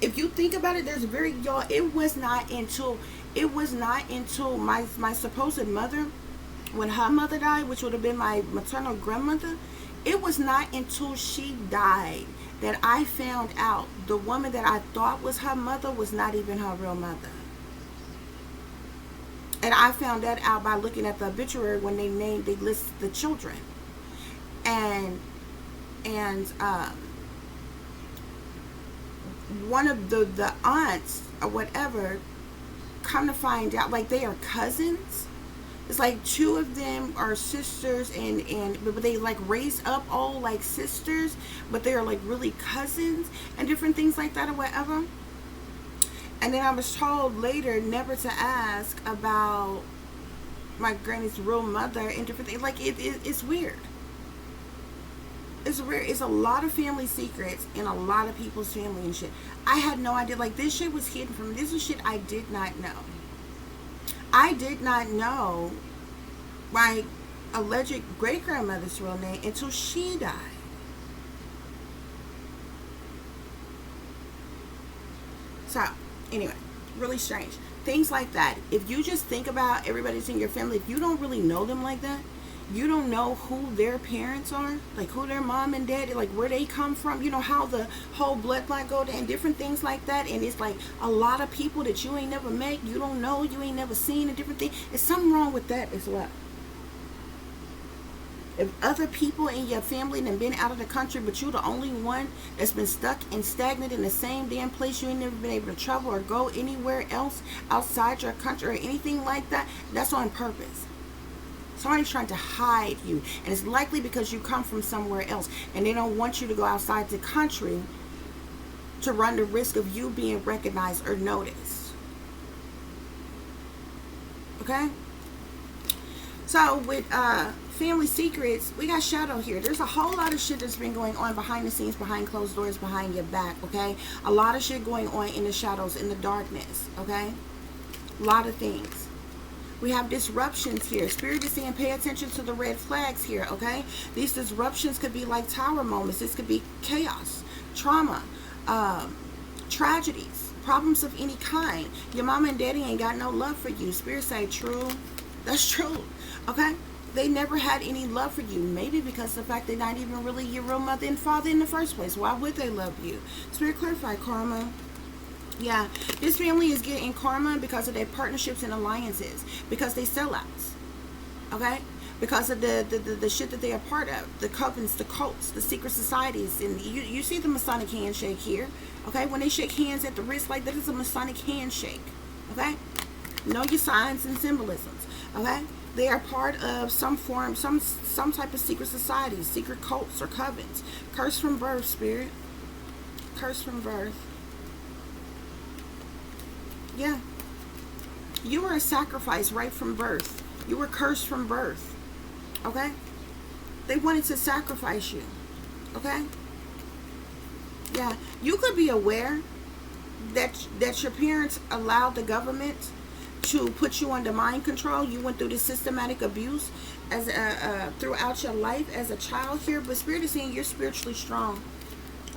If you think about it, there's very, y'all, it was not until my supposed mother, when her mother died, which would have been my maternal grandmother, it was not until she died that I found out the woman that I thought was her mother was not even her real mother. And I found that out by looking at the obituary when they list the children. And one of the aunts or whatever, come to find out, like, they are cousins. It's like two of them are sisters, but they like raised up all like sisters, but they are like really cousins and different things like that or whatever. And then I was told later never to ask about my granny's real mother and different things. Like, it's weird. It's weird. It's a lot of family secrets in a lot of people's family and shit. I had no idea. Like, this shit was hidden from me. This is shit I did not know. I did not know my alleged great-grandmother's real name until she died. So, anyway, really strange. Things like that. If you just think about everybody's in your family, if you don't really know them like that, you don't know who their parents are, like who their mom and dad, like where they come from, you know, how the whole bloodline goes and different things like that. And it's like a lot of people that you ain't never met, you don't know, you ain't never seen, and different things. There's something wrong with that as well. If other people in your family have been out of the country, but you the only one that's been stuck and stagnant in the same damn place, you ain't never been able to travel or go anywhere else outside your country or anything like that, that's on purpose. Somebody's trying to hide you, and it's likely because you come from somewhere else and they don't want you to go outside the country to run the risk of you being recognized or noticed. Okay? So with family secrets, we got shadow here. There's a whole lot of shit that's been going on behind the scenes, behind closed doors, behind your back. Okay? A lot of shit going on in the shadows, in the darkness. Okay? A lot of things. We have disruptions here. Spirit is saying pay attention to the red flags here, okay? These disruptions could be like tower moments. This could be chaos, trauma, tragedies, problems of any kind. Your mama and daddy ain't got no love for you. Spirit say true. That's true, okay? They never had any love for you. Maybe because of the fact they're not even really your real mother and father in the first place. Why would they love you? Spirit clarify karma. Yeah, this family is getting karma because of their partnerships and alliances, because they sellouts, okay? Because of the shit that they are part of, the covens, the cults, the secret societies, and you see the Masonic handshake here, okay? When they shake hands at the wrist like that, is a Masonic handshake, okay? Know your signs and symbolisms, okay? They are part of some form, some type of secret society, secret cults or covens. Cursed from birth, spirit. Cursed from birth. Yeah. You were a sacrifice right from birth. You were cursed from birth. Okay? They wanted to sacrifice you. Okay? Yeah. You could be aware that your parents allowed the government to put you under mind control. You went through this systematic abuse as throughout your life as a child here, but Spirit is saying you're spiritually strong.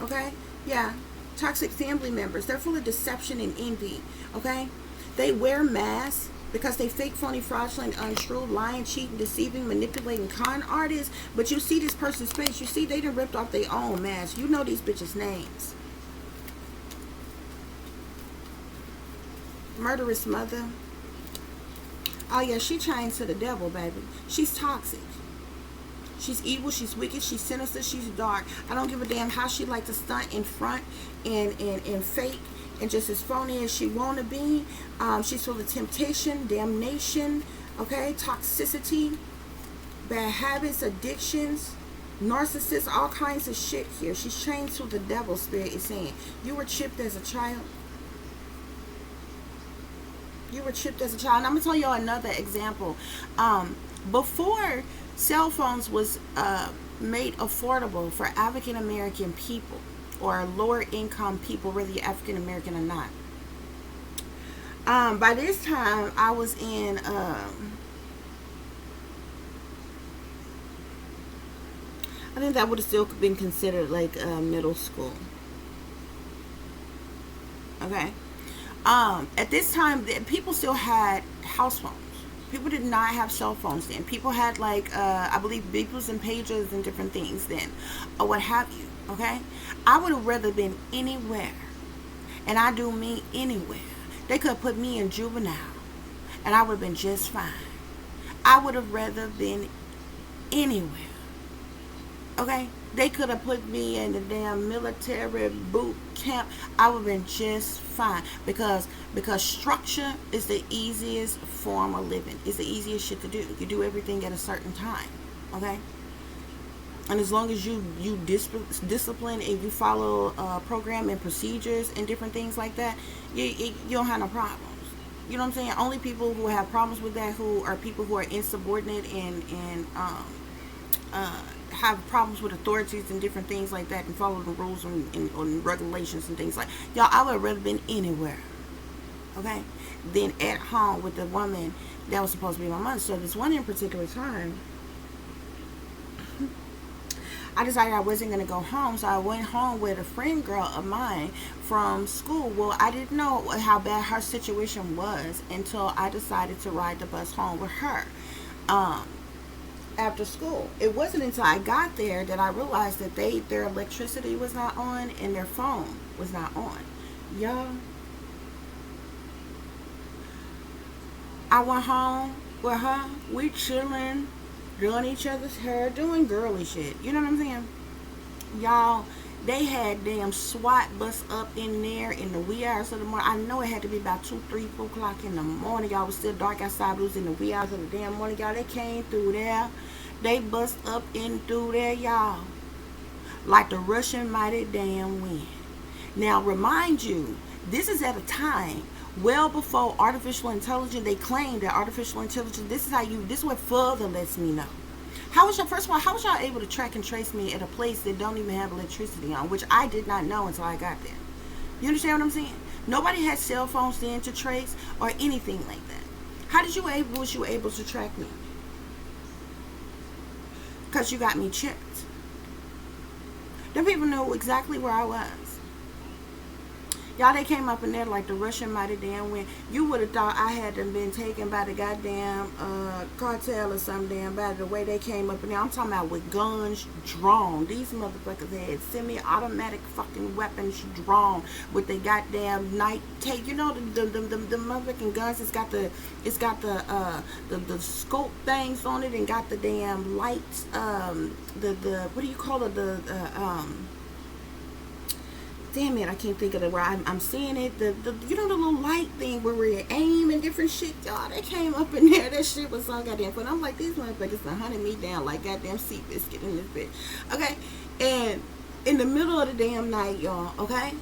Okay? Yeah. Toxic family members, they're full of deception and envy, okay? They wear masks because they fake, phony, fraudulent, untrue, lying, cheating, deceiving, manipulating, con artists. But you see this person's face, you see they done ripped off their own mask. You know these bitches' names. Murderous mother. Oh yeah, she chained to the devil, baby. She's toxic. She's evil, she's wicked, she's sinister, she's dark. I don't give a damn how she like to stunt in front and fake and just as phony as she want to be. She's full of temptation, damnation, okay, toxicity, bad habits, addictions, narcissists, all kinds of shit here. She's chained to the devil, Spirit is saying. You were chipped as a child. You were chipped as a child. And I'm going to tell you another example. Before cell phones was made affordable for African American people or lower income people, whether you're African American or not. By this time, I was in I think that would have still been considered like middle school. Okay. At this time, people still had house phones. People did not have cell phones then. People had like I believe beepers and pagers and different things then, or what have you. Okay, I would have rather been anywhere, and I do mean anywhere. They could have put me in juvenile, and I would have been just fine. I would have rather been anywhere. Okay, they could have put me in the damn military boot camp. I would have been just fine because structure is the easiest form of living. It's the easiest shit to do. You do everything at a certain time. Okay, and as long as you discipline and you follow program and procedures and different things like that, you don't have no problems. You know what I'm saying? Only people who have problems with that who are people who are insubordinate and have problems with authorities and different things like that and follow the rules and regulations and things like y'all. I would have rather been anywhere, okay, than at home with the woman that was supposed to be my mother. So this one in particular time, I decided I wasn't going to go home, so I went home with a friend girl of mine from school. Well, I didn't know how bad her situation was until I decided to ride the bus home with her. After school, it wasn't until I got there that I realized that their electricity was not on and their phone was not on. Y'all, I went home with her. We chilling, doing each other's hair, doing girly shit. You know what I'm saying? Y'all, they had damn SWAT bus up in there in the wee hours of the morning. I know it had to be about 2, 3, 4 o'clock in the morning. Y'all, was still dark outside, but it was in the wee hours of the damn morning. Y'all, they came through there. They bust up in through there, y'all, like the Russian mighty damn wind. Now, remind you, this is at a time well before artificial intelligence. They claim that artificial intelligence, this is what further lets me know. First of all, how was y'all able to track and trace me at a place that don't even have electricity on, which I did not know until I got there? You understand what I'm saying? Nobody had cell phones then to trace or anything like that. How was you able to track me? Because you got me chipped. Them people knew exactly where I was. Y'all, they came up in there like the Russian mighty damn wind. You would have thought I had them been taken by the goddamn cartel or something damn by the way they came up in there. I'm talking about with guns drawn. These motherfuckers had semi-automatic fucking weapons drawn with the goddamn night tape. You know the motherfucking guns. It's got the scope things on it and got the damn lights. The what do you call it? Damn it, I can't think of the word. I'm seeing it. The you know the little light thing where we aim and different shit. Y'all, they came up in there. That shit was so goddamn fun. I'm like, these motherfuckers done hunted me down like goddamn Seabiscuit in this bitch. Okay, and in the middle of the damn night, y'all. Okay,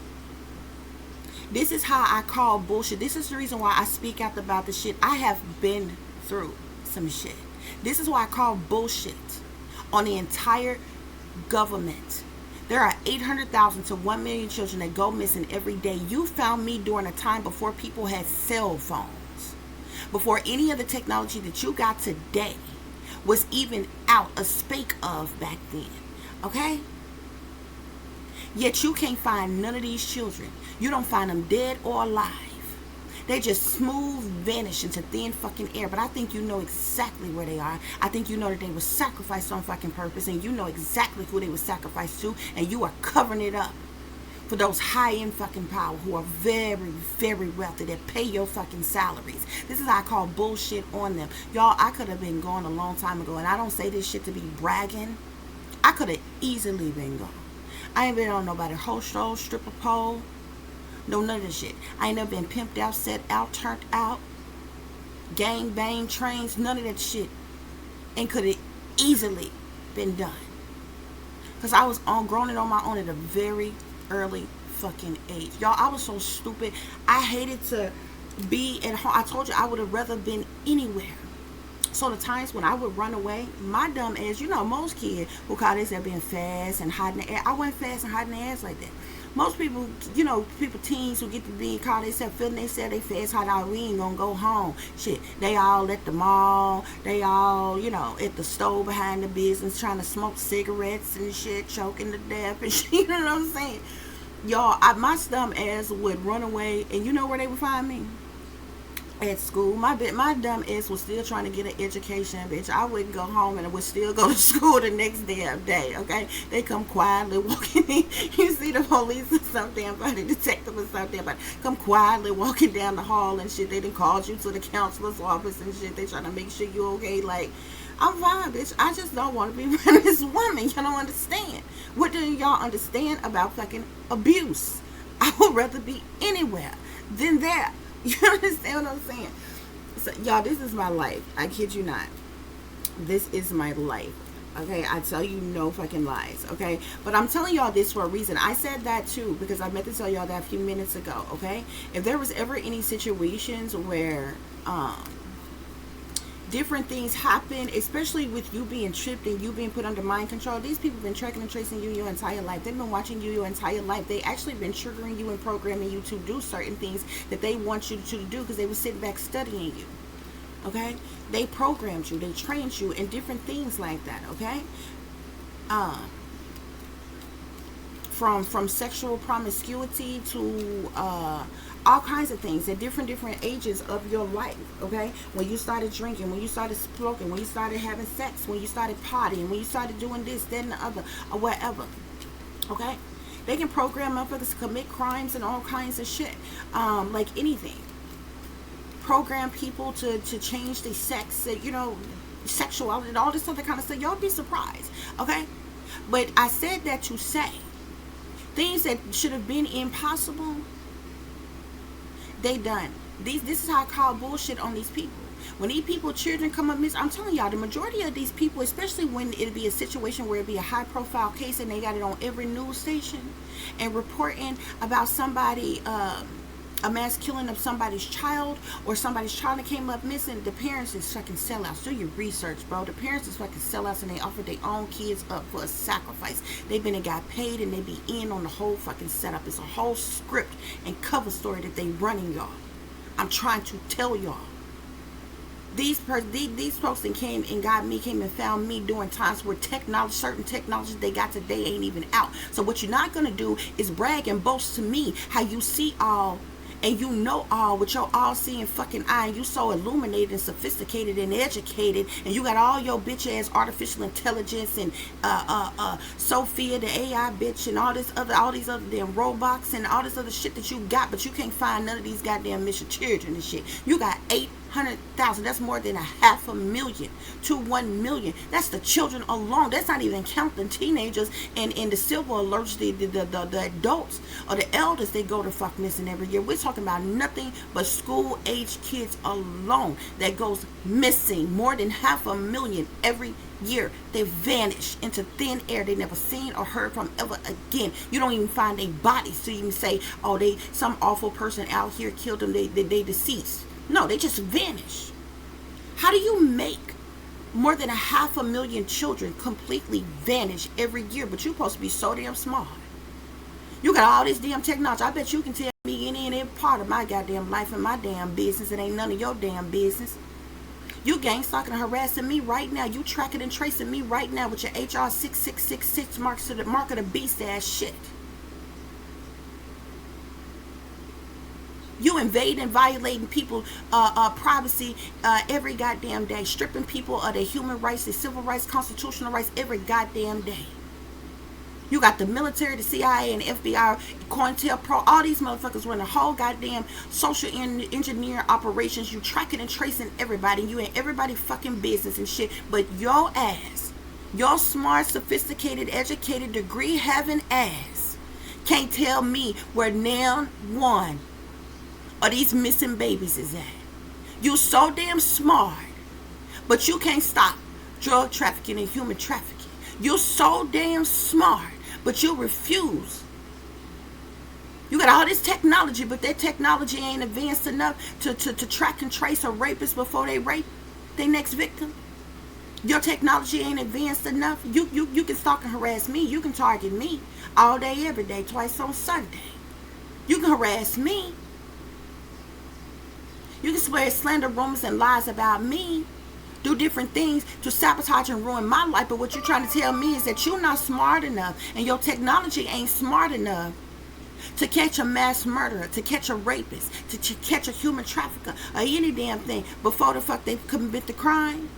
this is how I call bullshit. This is the reason why I speak out about the shit. I have been through some shit. This is why I call bullshit on the entire government. There are 800,000 to 1 million children that go missing every day. You found me during a time before people had cell phones, before any of the technology that you got today was even out a spake of back then. Okay? Yet you can't find none of these children. You don't find them dead or alive. They just smooth vanish into thin fucking air. But I think you know exactly where they are. I think you know that they were sacrificed on fucking purpose. And you know exactly who they were sacrificed to. And you are covering it up for those high-end fucking power who are very, very wealthy that pay your fucking salaries. This is how I call bullshit on them. Y'all, I could have been gone a long time ago. And I don't say this shit to be bragging. I could have easily been gone. I ain't been on nobody host show, stripper pole. No, none of this shit. I ain't never been pimped out, set out, turned out, gang bang trains, none of that shit. And could have easily been done. Because I was grown and on my own at a very early fucking age. Y'all, I was so stupid. I hated to be at home. I told you I would have rather been anywhere. So the times when I would run away, my dumb ass, you know, most kids who call themselves being fast and hiding the ass. I wasn't fast and hiding the ass like that. Most people, you know, teens who get to be called themselves, feeling they said they fast, hot out, we ain't gonna go home. Shit, they all at the mall, they all, you know, at the store behind the business trying to smoke cigarettes and shit, choking to death and shit, you know what I'm saying? Y'all, my dumb ass would run away, and you know where they would find me? At school. My dumb ass was still trying to get an education, bitch. I wouldn't go home and I would still go to school the next damn day, okay? They come quietly walking in. You see the police or something, about the detective or something, but come quietly walking down the hall and shit. They done called you to the counselor's office and shit. They trying to make sure you okay. Like, I'm fine, bitch. I just don't want to be around this woman. Y'all don't understand. What do y'all understand about fucking abuse? I would rather be anywhere than there. You understand what I'm saying? So, y'all, this is my life. I kid you not. This is my life. Okay, I tell you no fucking lies. Okay, but I'm telling y'all this for a reason. I said that too because I meant to tell y'all that a few minutes ago. Okay, if there was ever any situations where different things happen, especially with you being tripped and you being put under mind control. These people have been tracking and tracing you your entire life. They've been watching you your entire life. They actually been triggering you and programming you to do certain things that they want you to do because they were sitting back studying you. Okay, they programmed you, they trained you in different things like that. Okay, from sexual promiscuity to all kinds of things at different ages of your life. Okay, when you started drinking, when you started smoking, when you started having sex, when you started partying, when you started doing this, that, and the other, or whatever. Okay, they can program motherfuckers to commit crimes and all kinds of shit, like anything. Program people to change their sex, you know, sexuality and all this other kind of stuff. Y'all be surprised. Okay, but I said that to say things that should have been impossible, they done. This is how I call bullshit on these people. When these people, children come up missing, I'm telling y'all, the majority of these people, especially when it'll be a situation where it'll be a high profile case and they got it on every news station and reporting about somebody, a mass killing of somebody's child or somebody's child that came up missing, the parents is fucking sellouts. Do your research, bro. The parents is fucking sellouts and they offer their own kids up for a sacrifice. They been and got paid and they be in on the whole fucking setup. It's a whole script and cover story that they running, y'all. I'm trying to tell y'all. These folks that came and found me during times where certain technologies they got today ain't even out. So what you're not gonna do is brag and boast to me how you see all and you know all with your all-seeing fucking eye, and you so illuminated and sophisticated and educated, and you got all your bitch ass artificial intelligence and Sophia the AI bitch and all these other damn robots and all this other shit that you got, but you can't find none of these goddamn missing children and shit. You got 800,000. That's more than 500,000 to 1 million. That's the children alone. That's not even counting teenagers and the silver alerts, the adults or the elders they go to fuck missing every year. We're talking about nothing but school age kids alone that goes missing. More than 500,000 every year. They vanish into thin air. They never seen or heard from ever again. You don't even find their bodies, so you can say, oh, some awful person out here killed them. They deceased. No, they just vanish. How do you make more than 500,000 children completely vanish every year? But you're supposed to be so damn smart. You got all this damn technology. I bet you can tell me any and every part of my goddamn life and my damn business. It ain't none of your damn business. You gang stalking and harassing me right now. You tracking and tracing me right now with your HR 6666 marks to the mark of the beast ass shit. You invade and violating people privacy every goddamn day, stripping people of their human rights, their civil rights, constitutional rights every goddamn day. You got the military, the CIA, and FBI, COINTELPRO, all these motherfuckers running whole goddamn social engineering operations. You tracking and tracing everybody. You in everybody fucking business and shit. But your ass, your smart, sophisticated, educated, degree having ass can't tell me where now one of these missing babies is at. You so damn smart, but you can't stop drug trafficking and human trafficking. You're so damn smart, but you refuse. You got all this technology, but that technology ain't advanced enough to track and trace a rapist before they rape their next victim. Your technology ain't advanced enough. You can stalk and harass me. You can target me all day, every day, twice on Sunday. You can harass me. You can swear slander, rumors, and lies about me. Do different things to sabotage and ruin my life. But what you're trying to tell me is that you're not smart enough and your technology ain't smart enough to catch a mass murderer, to catch a rapist, to catch a human trafficker, or any damn thing before the fuck they commit the crime.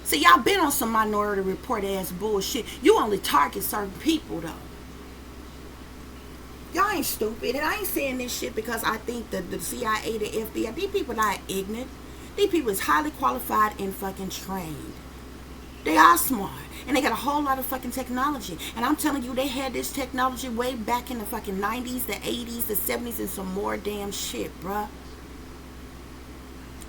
See, y'all been on some Minority Report ass bullshit. You only target certain people though. Y'all ain't stupid. And I ain't saying this shit because I think that the CIA, the FBI, these people not ignorant. These people is highly qualified and fucking trained. They are smart. And they got a whole lot of fucking technology. And I'm telling you, they had this technology way back in the fucking 90s, the 80s, the 70s, and some more damn shit, bruh.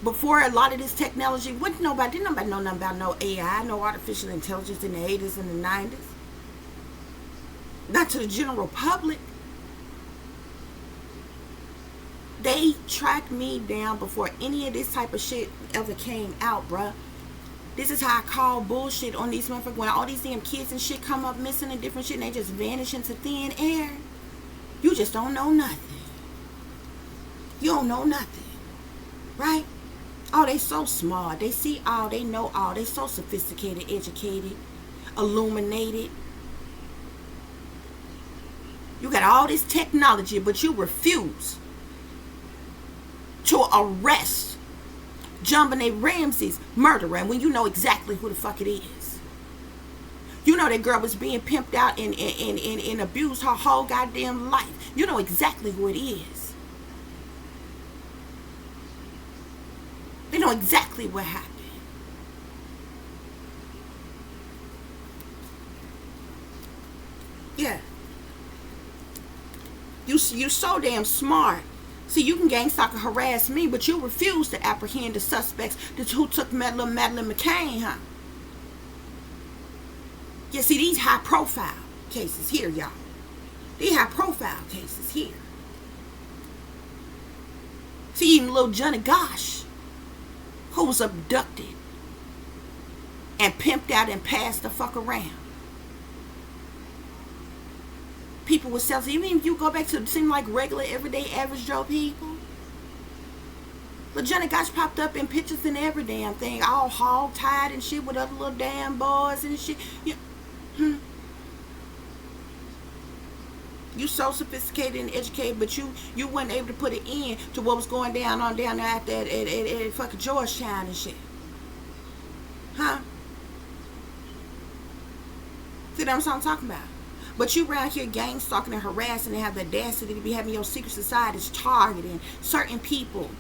Before a lot of this technology, didn't nobody know nothing about no AI, no artificial intelligence in the 80s and the 90s. Not to the general public. They tracked me down before any of this type of shit ever came out, bruh. This is how I call bullshit on these motherfuckers. When all these damn kids and shit come up missing and different shit and they just vanish into thin air. You just don't know nothing. You don't know nothing. Right? Oh, they so smart. They see all. They know all. They so sophisticated, educated, illuminated. You got all this technology, but you refuse to arrest JonBenet Ramsey's murderer, and when you know exactly who the fuck it is. You know that girl was being pimped out and abused her whole goddamn life. You know exactly who it is. They know exactly what happened. Yeah. You so damn smart. See, you can gang stalk and harass me, but you refuse to apprehend the suspects who took Madeleine McCann, huh? Yeah, see, these high-profile cases here, y'all. These high-profile cases here. See, even little Johnny Gosh, who was abducted and pimped out and passed the fuck around. People with cells, even if you go back to seem like regular, everyday, average Joe people. But Johnny Gosh popped up in pictures and every damn thing, all hog-tied and shit with other little damn boys and shit. You so sophisticated and educated, but you weren't able to put an end to what was going down there at fucking Georgetown and shit. Huh? See, that's what I'm talking about. But you around here gang stalking and harassing and have the audacity to be having your secret societies targeting certain people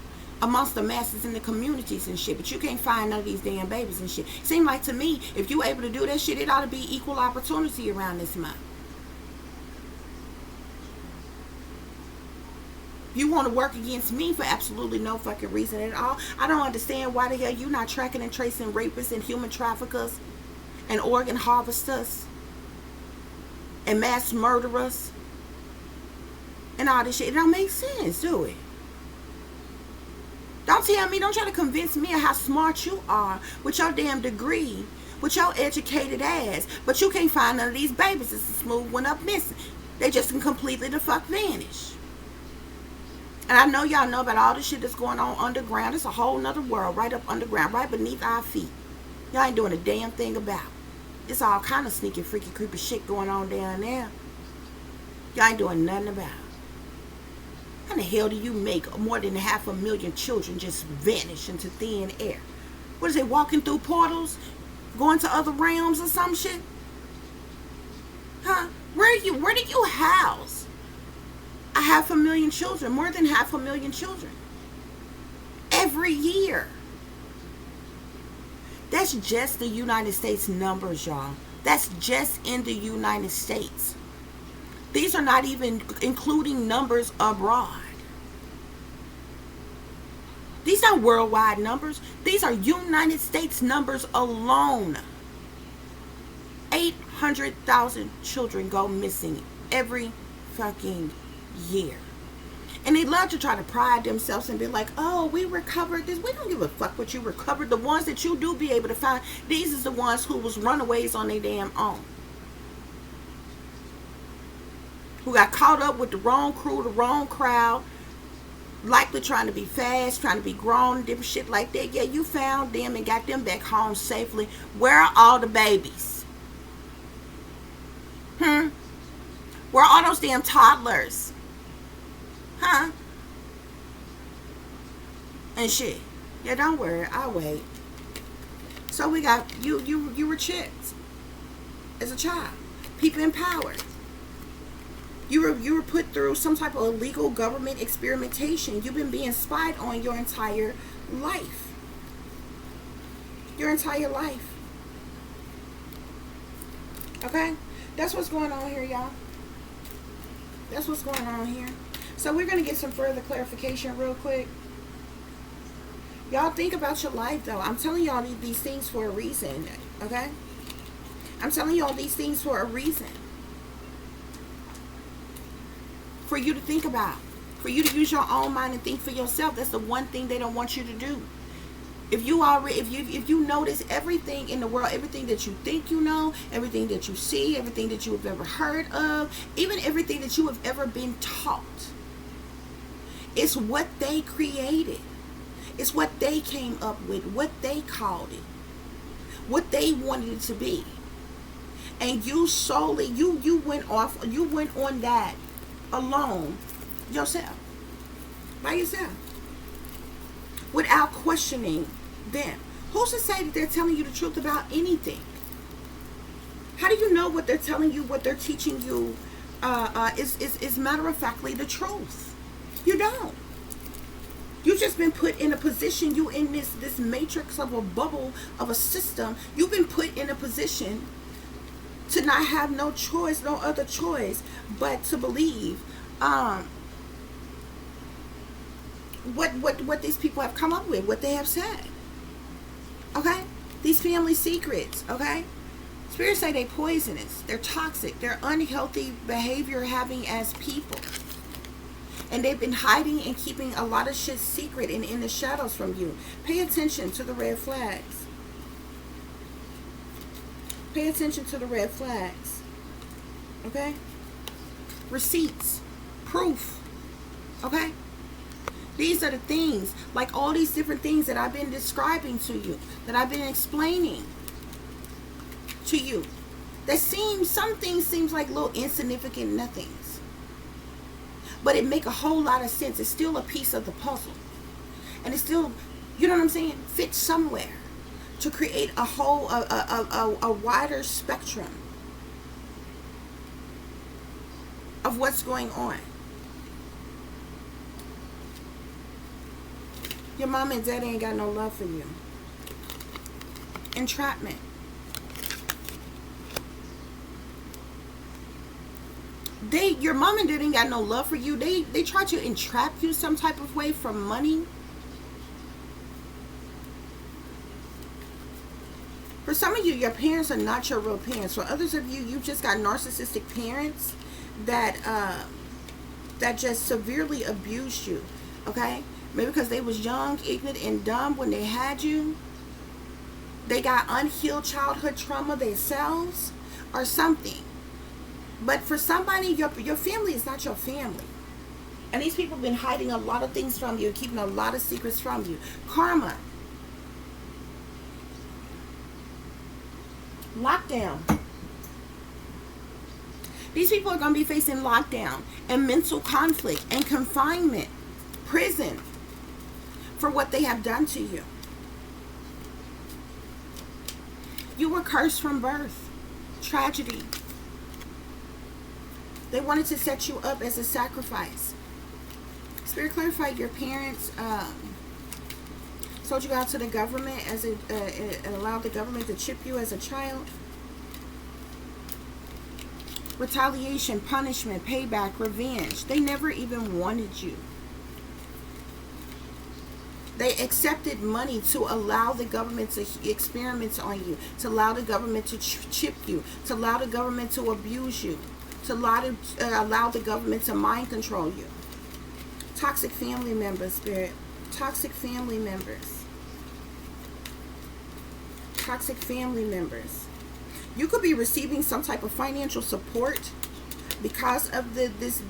amongst the masses in the communities and shit. But you can't find none of these damn babies and shit. Seem like to me, if you able to do that shit, it ought to be equal opportunity around this month. You want to work against me for absolutely no fucking reason at all. I don't understand why the hell you not tracking and tracing rapists and human traffickers and organ harvesters and mass murderers and all this shit. It don't make sense, do it? Don't tell me, don't try to convince me of how smart you are with your damn degree, with your educated ass, but you can't find none of these babies. It's a smooth one up missing. They just can completely the fuck vanish. And I know y'all know about all the shit that's going on underground. It's a whole nother world right up underground, right beneath our feet. Y'all ain't doing a damn thing about it. It's all kind of sneaky, freaky, creepy shit going on down there. Y'all ain't doing nothing about it. How the hell do you make more than 500,000 children just vanish into thin air? What is it, walking through portals? Going to other realms or some shit? Huh? Where do you house 500,000 children? More than 500,000 children. Every year. That's just the United States numbers, y'all. That's just in the United States. These are not even including numbers abroad. These are worldwide numbers. These are United States numbers alone. 800,000 children go missing every fucking year. And they love to try to pride themselves and be like, oh, we recovered this. We don't give a fuck what you recovered. The ones that you do be able to find, these is the ones who was runaways on their damn own. Who got caught up with the wrong crew, the wrong crowd, likely trying to be fast, trying to be grown, different shit like that. Yeah, you found them and got them back home safely. Where are all the babies? Where are all those damn toddlers? Huh? And shit. Yeah, don't worry. I'll wait. So we got you were chipped as a child. People in power. You were put through some type of illegal government experimentation. You've been being spied on your entire life. Your entire life. Okay? That's what's going on here, y'all. That's what's going on here. So we're going to get some further clarification real quick. Y'all think about your life, though. I'm telling y'all these things for a reason. Okay? I'm telling y'all these things for a reason. For you to think about. For you to use your own mind and think for yourself. That's the one thing they don't want you to do. If you notice everything in the world, everything that you think you know, everything that you see, everything that you have ever heard of, even everything that you have ever been taught, it's what they created. It's what they came up with, what they called it, what they wanted it to be. And you solely, you went on that alone, yourself, by yourself, without questioning them. Who's to say that they're telling you the truth about anything? How do you know what they're telling you, what they're teaching you is matter-of-factly the truth? You don't. You've just been put in a position, you in this matrix of a bubble of a system. You've been put in a position to not have no choice, no other choice, but to believe what these people have come up with, what they have said. Okay? These family secrets, okay? Spirits say they poisonous, they're toxic, they're unhealthy behavior having as people. And they've been hiding and keeping a lot of shit secret and in the shadows from you. Pay attention to the red flags. Pay attention to the red flags. Okay? Receipts. Proof. Okay? These are the things, like all these different things that I've been describing to you, that I've been explaining to you. That some things seems like little insignificant nothings. But it make a whole lot of sense. It's still a piece of the puzzle. And it's still, you know what I'm saying, fits somewhere to create a whole, a wider spectrum of what's going on. Your mom and dad ain't got no love for you. Entrapment. Your mom and dad ain't got no love for you. They try to entrap you some type of way for money. For some of you, your parents are not your real parents. For others of you, you've just got narcissistic parents that just severely abused you. Okay? Maybe because they was young, ignorant, and dumb when they had you. They got unhealed childhood trauma themselves or something. But for somebody, your family is not your family. And these people have been hiding a lot of things from you, keeping a lot of secrets from you. Karma. Lockdown. These people are going to be facing lockdown and mental conflict and confinement, prison, for what they have done to you. You were cursed from birth. Tragedy. They wanted to set you up as a sacrifice. Spirit clarified your parents sold you out to the government and allowed the government to chip you as a child. Retaliation, punishment, payback, revenge. They never even wanted you. They accepted money to allow the government to experiment on you, to allow the government to chip you, to allow the government to abuse you, to allow the government to mind control you. Toxic family members, Spirit. Toxic family members. Toxic family members. You could be receiving some type of financial support because of this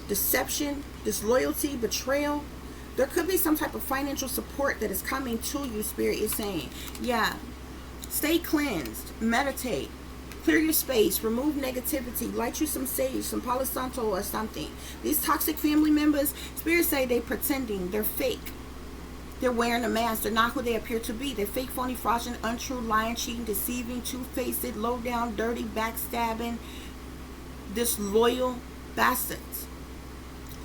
deception, disloyalty, betrayal. There could be some type of financial support that is coming to you, Spirit is saying. Yeah. Stay cleansed. Meditate. Clear your space. Remove negativity. Light you some sage, some Palo Santo or something. These toxic family members, spirits say they pretending. They're fake. They're wearing a mask. They're not who they appear to be. They're fake, phony, fraudulent, untrue, lying, cheating, deceiving, two-faced, low down, dirty, backstabbing, disloyal bastards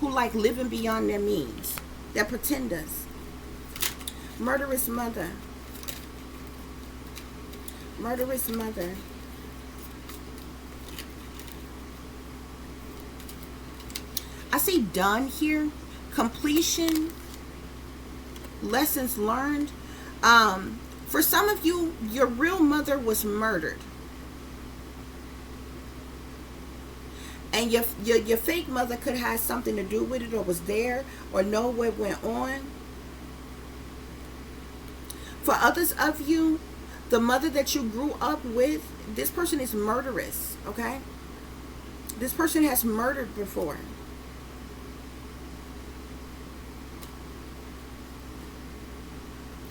who like living beyond their means. They're pretenders. Murderous mother. Murderous mother. I see done here. Completion. Lessons learned. For some of you, your real mother was murdered. And your fake mother could have something to do with it, or was there, or know what went on. For others of you, the mother that you grew up with, this person is murderous, okay? This person has murdered before.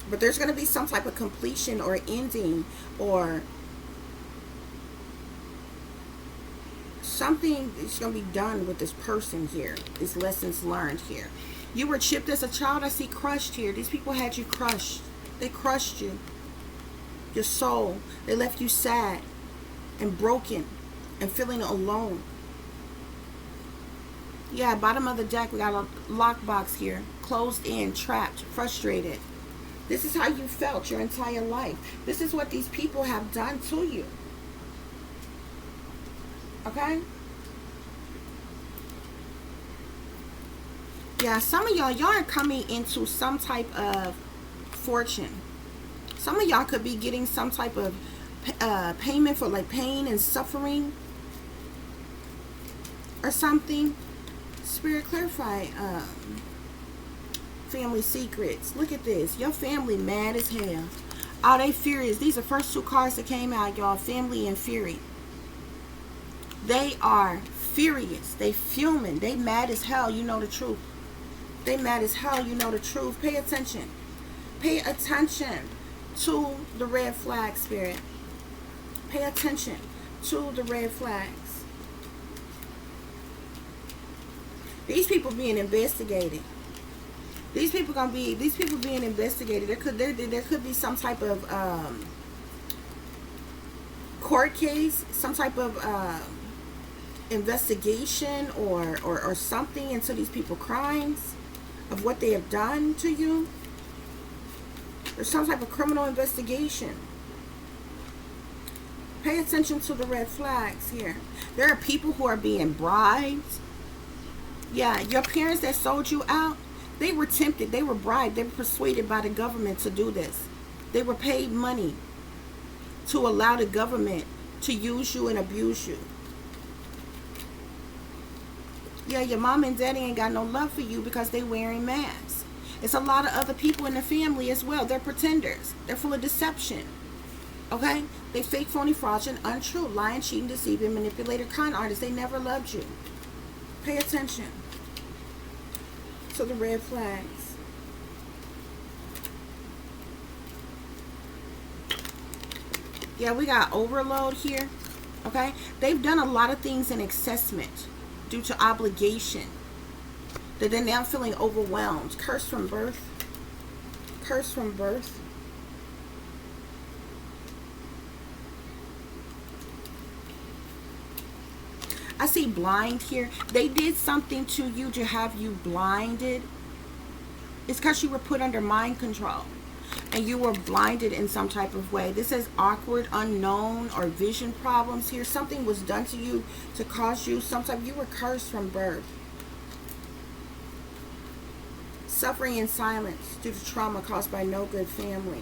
But there's going to be some type of completion or ending, or something is going to be done with this person here. These lessons learned here. You were chipped as a child. I see crushed here. These people had you crushed. They crushed you. Your soul. They left you sad and broken and feeling alone. Yeah, bottom of the deck, we got a lockbox here. Closed in, trapped, frustrated. This is how you felt your entire life. This is what these people have done to you. Okay? Yeah, some of y'all are coming into some type of fortune. Some of y'all could be getting some type of payment for like pain and suffering or something. Spirit, clarify family secrets. Look at this. Your family mad as hell. Oh, they furious. These are first two cards that came out, y'all. Family and fury. They are furious. They fuming. They mad as hell. You know the truth. They mad as hell. You know the truth. Pay attention. Pay attention to the red flag, Spirit. Pay attention to the red flags. These people being investigated. These people being investigated. There could be some type of court case, some type of investigation or something into these people crimes of what they have done to you. There's some type of criminal investigation. Pay attention to the red flags here. There are people who are being bribed. Yeah, your parents that sold you out, they were tempted, they were bribed, they were persuaded by the government to do this. They were paid money to allow the government to use you and abuse you. Yeah, your mom and daddy ain't got no love for you because they wearing masks. It's a lot of other people in the family as well. They're pretenders. They're full of deception. Okay? They fake, phony, fraudulent, untrue, lying, cheating, deceiving, manipulator, con artists. They never loved you. Pay attention to the red flags. Yeah, we got overload here. Okay? They've done a lot of things in accessment due to obligation. That they're now feeling overwhelmed. Curse from birth. Curse from birth. I see blind here. They did something to you to have you blinded. It's because you were put under mind control. And you were blinded in some type of way. This is awkward, unknown, or vision problems here. Something was done to you to cause you some type. You were cursed from birth. Suffering in silence due to trauma caused by no good family.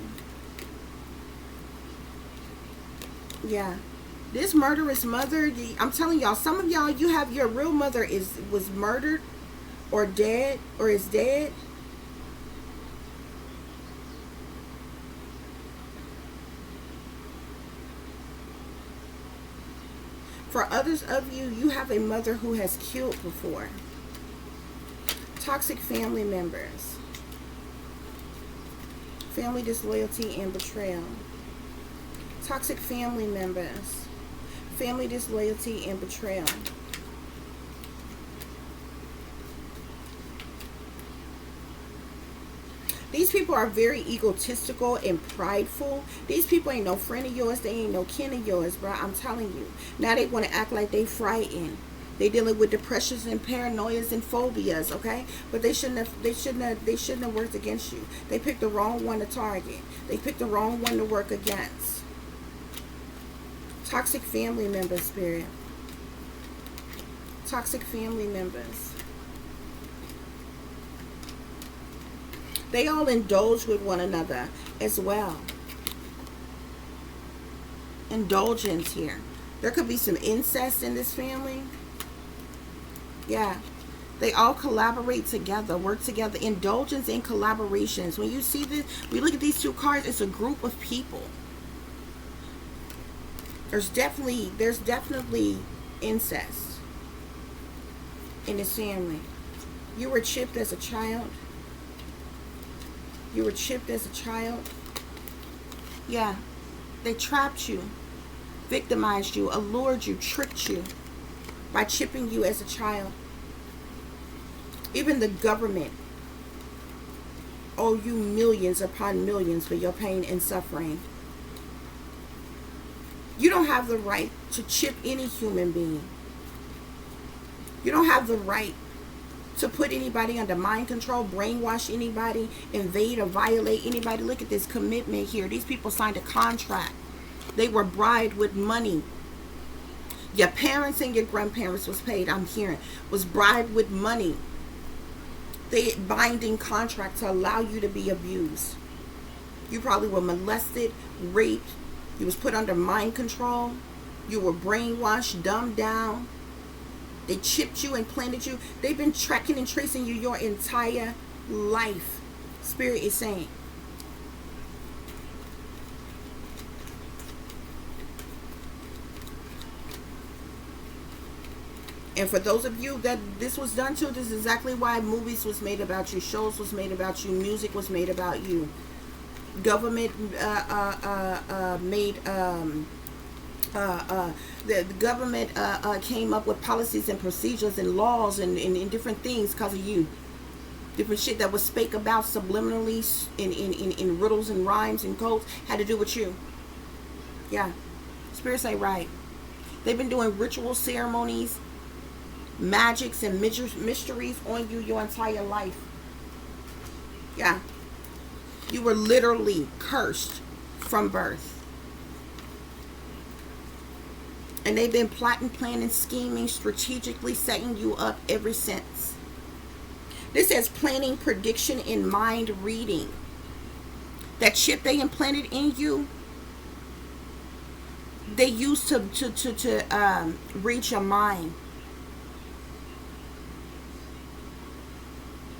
Yeah. This murderous mother, I'm telling y'all, some of y'all, you have your real mother was murdered or dead or is dead. For others of you, you have a mother who has killed before. Toxic family members. Family disloyalty and betrayal. Toxic family members. family disloyalty and betrayal. These people are very egotistical and prideful. These people ain't no friend of yours. They ain't no kin of yours, bro. I'm telling you. Now they want to act like they frightened. They dealing with depressions and paranoias and phobias, okay? But they shouldn't have worked against you. They picked the wrong one to target. They picked the wrong one to work against. Toxic family members, Spirit. Toxic family members. They all indulge with one another as well. Indulgence here. There could be some incest in this family. Yeah. They all collaborate together, work together. Indulgence and collaborations. When you see this, we look at these two cards, it's a group of people. There's definitely incest in this family. You were chipped as a child. You were chipped as a child. Yeah. They trapped you, victimized you, allured you, tricked you by chipping you as a child. Even the government owe you millions upon millions for your pain and suffering. You don't have the right to chip any human being. You don't have the right to put anybody under mind control, brainwash anybody, invade or violate anybody. Look at this commitment here. These people signed a contract. They were bribed with money. Your parents and your grandparents was paid, I'm hearing, was bribed with money. They binding contract to allow you to be abused. You probably were molested, raped. You was put under mind control. You were brainwashed, dumbed down. They chipped you and planted you. They've been tracking and tracing you your entire life. Spirit is saying. And for those of you that this was done to, this is exactly why movies was made about you, shows was made about you, music was made about you. Government the government came up with policies and procedures and laws and different things because of you. Different shit that was spake about subliminally in riddles and rhymes and codes had to do with you. Yeah. Spirits ain't right. They've been doing ritual ceremonies, magics and mysteries on you your entire life. Yeah. You were literally cursed from birth. And they've been plotting, planning, scheming, strategically setting you up ever since. This says planning, prediction, and mind reading. That chip they implanted in you, they used to read your mind.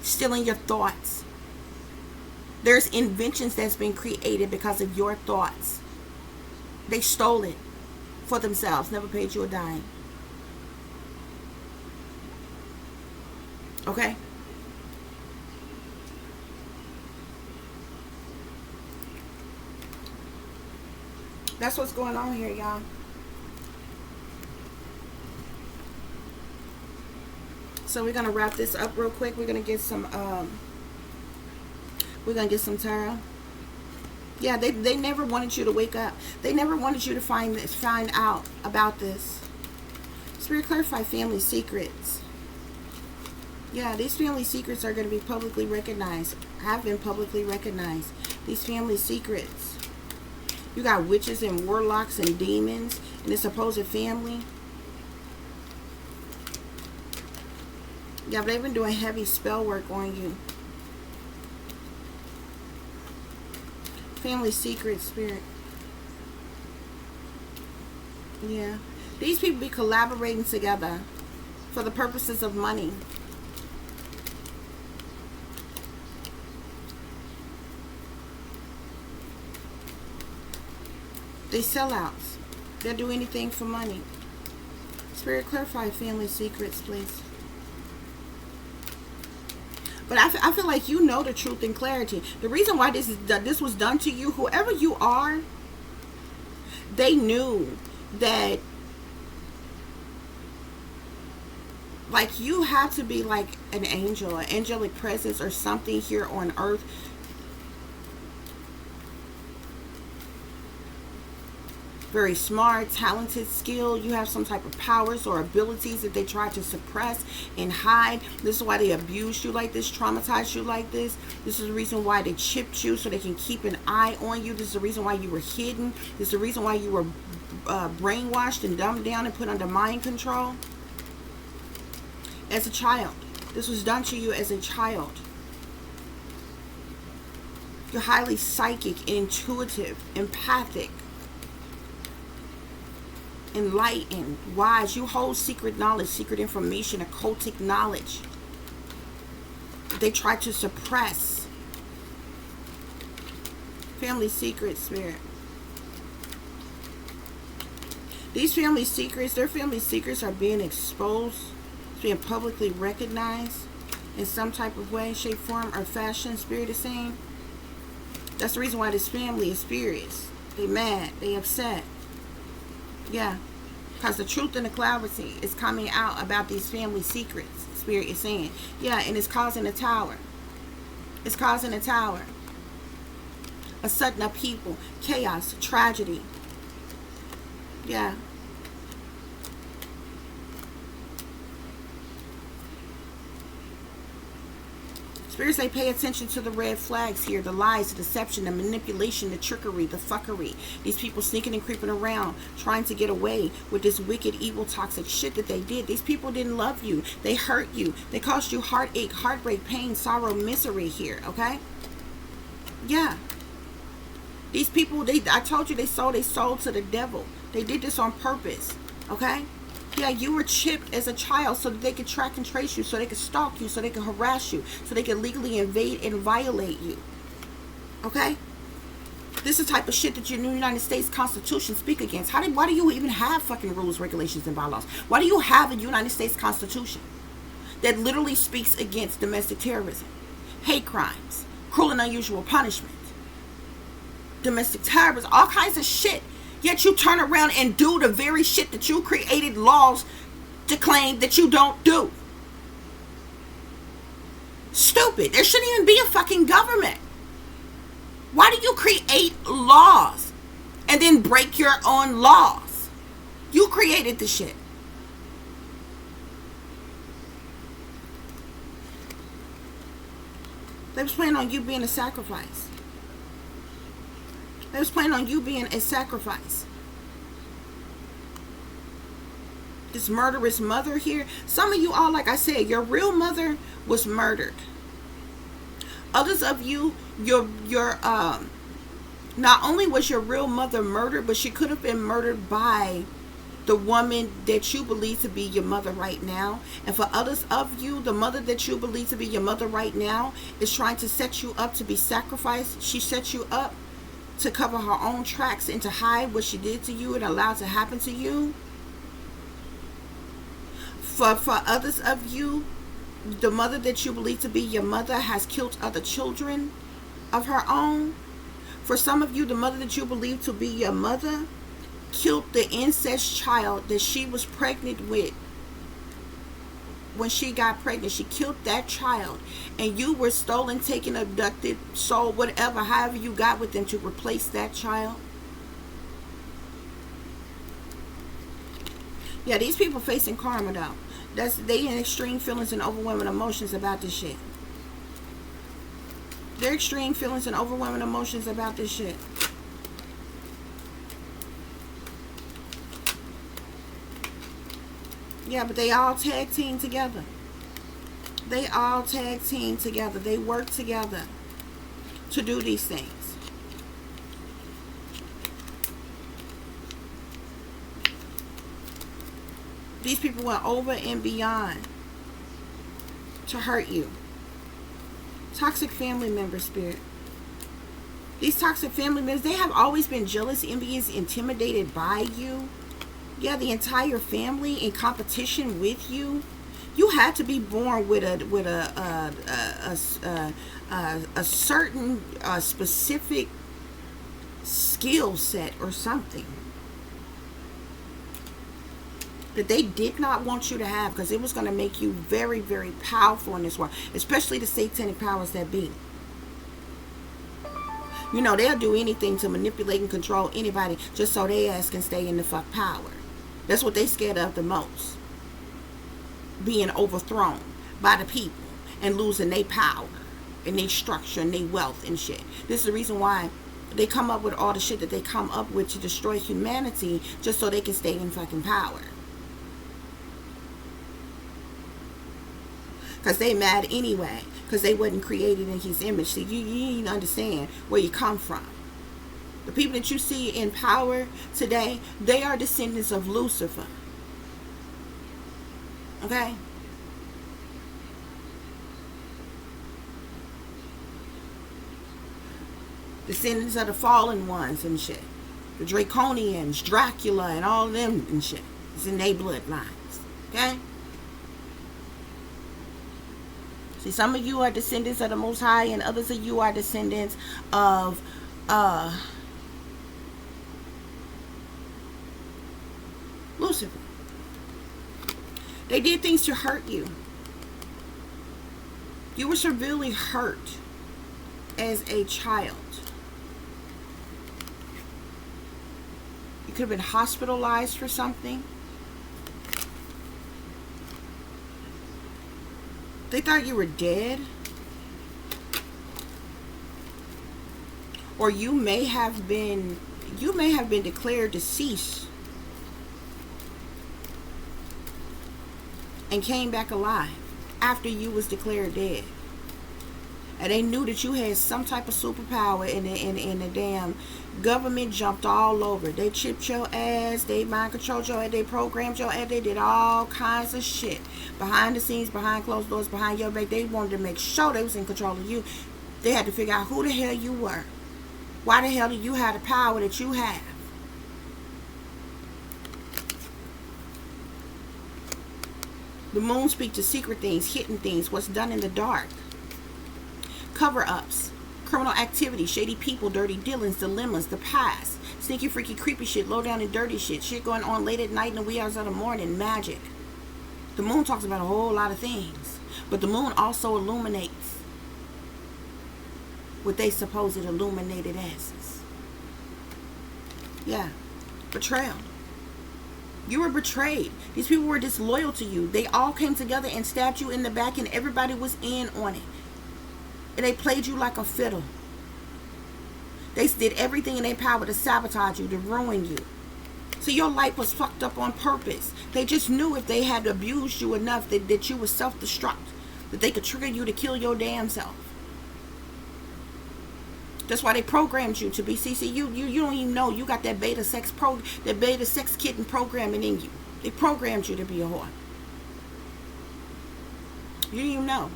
Stealing your thoughts. There's inventions that's been created because of your thoughts. They stole it for themselves, never paid you a dime. Okay? That's what's going on here, y'all. So we're gonna wrap this up real quick. We're gonna get some tarot. Yeah, they never wanted you to wake up. They never wanted you to find out about this. Spirit, clarify family secrets. Yeah, these family secrets are going to be publicly recognized. Have been publicly recognized. These family secrets. You got witches and warlocks and demons in this supposed family. Yeah, but they've been doing heavy spell work on you. Family secret, Spirit. Yeah. These people be collaborating together for the purposes of money. They sellouts. They'll do anything for money. Spirit, clarify family secrets, please. But I feel like you know the truth and clarity. The reason why this was done to you, whoever you are, they knew that Like, you have to be like an angel, an angelic presence or something here on earth. Very smart, talented, skilled. You have some type of powers or abilities that they try to suppress and hide. This is why they abused you like this, traumatized you like this. This is the reason why they chipped you, so they can keep an eye on you. This is the reason why you were hidden. This is the reason why you were brainwashed and dumbed down and put under mind control as a child. This was done to you as a child. You're highly psychic, intuitive, empathic, enlightened, wise. You hold secret knowledge, secret information, occultic knowledge. They try to suppress. Family secrets, Spirit. These family secrets, their family secrets are being exposed, being publicly recognized in some type of way, shape, form, or fashion. Spirit is saying that's the reason why this family is furious. They mad, they upset. Yeah, because the truth and the clarity is coming out about these family secrets. Spirit is saying, yeah, and it's causing a tower. It's causing a tower. A sudden upheaval, chaos, tragedy. Yeah. Spirits say pay attention to the red flags here. The lies, the deception, the manipulation, the trickery, the fuckery. These people sneaking and creeping around, trying to get away with this wicked, evil, toxic shit that they did. These people didn't love you. They hurt you. They caused you heartache, heartbreak, pain, sorrow, misery here, okay? Yeah. These people, I told you they sold their soul to the devil. They did this on purpose, okay? Yeah, you were chipped as a child so that they could track and trace you, so they could stalk you, so they could harass you, so they could legally invade and violate you, okay? This is the type of shit that your new United States Constitution speak against. Why do you even have fucking rules, regulations, and bylaws? Why do you have a United States Constitution that literally speaks against domestic terrorism, hate crimes, cruel and unusual punishment, domestic terrorism, all kinds of shit? Yet you turn around and do the very shit that you created laws to claim that you don't do. Stupid. There shouldn't even be a fucking government. Why do you create laws and then break your own laws? You created the shit. They was planning on you being a sacrifice. They was planning on you being a sacrifice. This murderous mother here. Some of you all, like I said, your real mother was murdered. Others of you, not only was your real mother murdered, but she could have been murdered by the woman that you believe to be your mother right now. And for others of you, the mother that you believe to be your mother right now is trying to set you up to be sacrificed. She set you up to cover her own tracks and to hide what she did to you and allow it to happen to you. For others of you, the mother that you believe to be your mother has killed other children of her own. For some of you, the mother that you believe to be your mother killed the incest child that she was pregnant with. When she got pregnant, she killed that child, and you were stolen, taken, abducted, sold, whatever, however you got with them to replace that child. Yeah, these people facing karma though. They in extreme feelings and overwhelming emotions about this shit. They're extreme feelings and overwhelming emotions about this shit. Yeah, but they all tag team together. They all tag team together. They work together to do these things. These people went over and beyond to hurt you. Toxic family member spirit. These toxic family members, they have always been jealous, envious, intimidated by you. Yeah, the entire family in competition with you. You had to be born with a certain specific skill set or something. that they did not want you to have, because it was going to make you very, very powerful in this world, especially the satanic powers that be. You know, they'll do anything to manipulate and control anybody just so they ass can stay in the fuck power. That's what they scared of the most. Being overthrown by the people and losing their power and their structure and their wealth and shit. This is the reason why they come up with all the shit that they come up with to destroy humanity, just so they can stay in fucking power. Because they mad anyway, because they wasn't created in his image. So you need to understand where you come from. The people that you see in power today, they are descendants of Lucifer. Okay? Descendants of the fallen ones and shit. The Draconians, Dracula, and all of them and shit. It's in their bloodlines. Okay? See, some of you are descendants of the Most High, and others of you are descendants of Lucifer. They did things to hurt you. You were severely hurt as a child. You could have been hospitalized for something. They thought you were dead. Or you may have been declared deceased and came back alive after you was declared dead. And they knew that you had some type of superpower, and the damn government jumped all over. They chipped your ass, they mind controlled your ass, they programmed your ass, they did all kinds of shit. Behind the scenes, behind closed doors, behind your back. They wanted to make sure they was in control of you. They had to figure out who the hell you were. Why the hell do you have the power that you have? The moon speaks to secret things, hidden things, what's done in the dark. Cover-ups, criminal activity, shady people, dirty dealings, dilemmas, the past, sneaky, freaky, creepy shit, low down and dirty shit going on late at night and the wee hours of the morning, magic. The moon talks about a whole lot of things, but the moon also illuminates what they supposed illuminated asses. Yeah, betrayal. You were betrayed. These people were disloyal to you. They all came together and stabbed you in the back, and everybody was in on it. And they played you like a fiddle. They did everything in their power to sabotage you, to ruin you. So your life was fucked up on purpose. They just knew if they had abused you enough that you were self-destruct, that they could trigger you to kill your damn self. That's why they programmed you to be CC. You don't even know you got that beta sex kitten programming in you. They programmed you to be a whore. You didn't even know.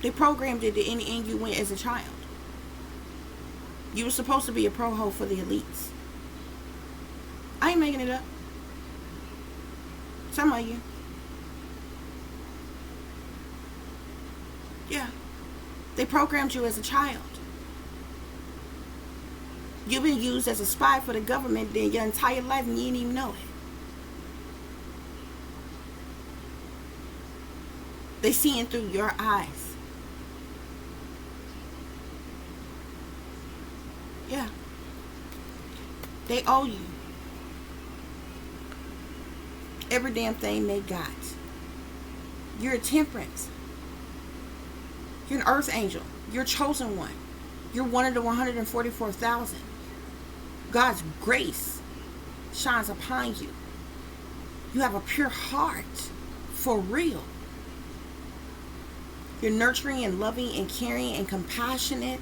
They programmed it in you when as a child. You were supposed to be a pro-ho for the elites. I ain't making it up. Some of you. Yeah. They programmed you as a child. You've been used as a spy for the government your entire life and you didn't even know it. They seeing through your eyes. Yeah. They owe you every damn thing they got. You're a temperance. You're an earth angel. You're a chosen one. You're one of the 144,000. God's grace shines upon you. You have a pure heart. For real. You're nurturing and loving and caring and compassionate.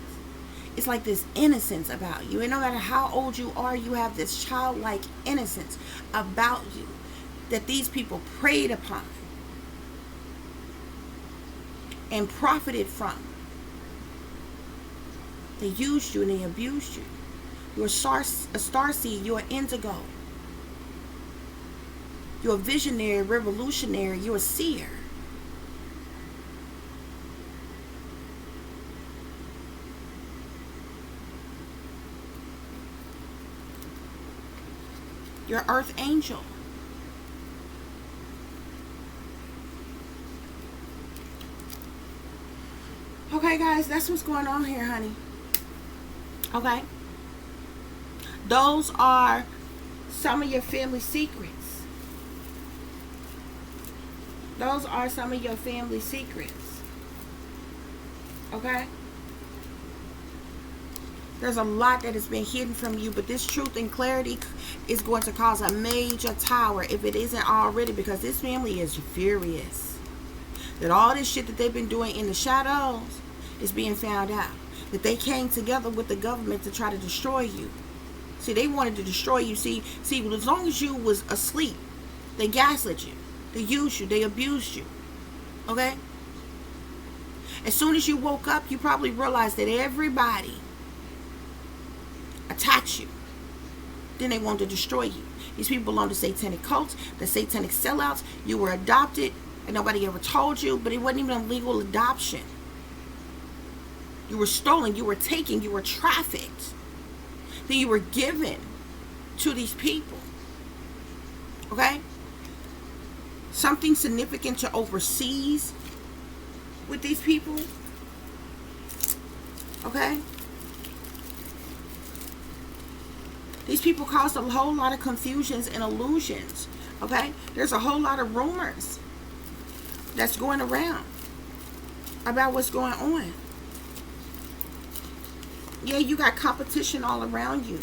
It's like this innocence about you. And no matter how old you are, you have this childlike innocence about you that these people preyed upon and profited from. They used you and they abused you. You're a starseed. You're an indigo. You're a visionary, revolutionary. You're a seer. You're earth angel. Okay, guys, that's what's going on here, honey. Okay? Those are some of your family secrets. Those are some of your family secrets. Okay? There's a lot that has been hidden from you, but this truth and clarity is going to cause a major tower if it isn't already, because this family is furious that all this shit that they've been doing in the shadows is being found out. That they came together with the government to try to destroy you. See, they wanted to destroy you. See, as long as you was asleep, they gaslit you, they used you, they abused you. Okay? As soon as you woke up, you probably realized that everybody attacked you. Then they wanted to destroy you. These people belong to satanic cults, the satanic sellouts. You were adopted and nobody ever told you, but it wasn't even a legal adoption. You were stolen, you were taken, you were trafficked. Then you were given to these people. Okay? Something significant to overseas with these people. Okay? These people caused a whole lot of confusions and illusions. Okay? There's a whole lot of rumors that's going around about what's going on. Yeah, you got competition all around you.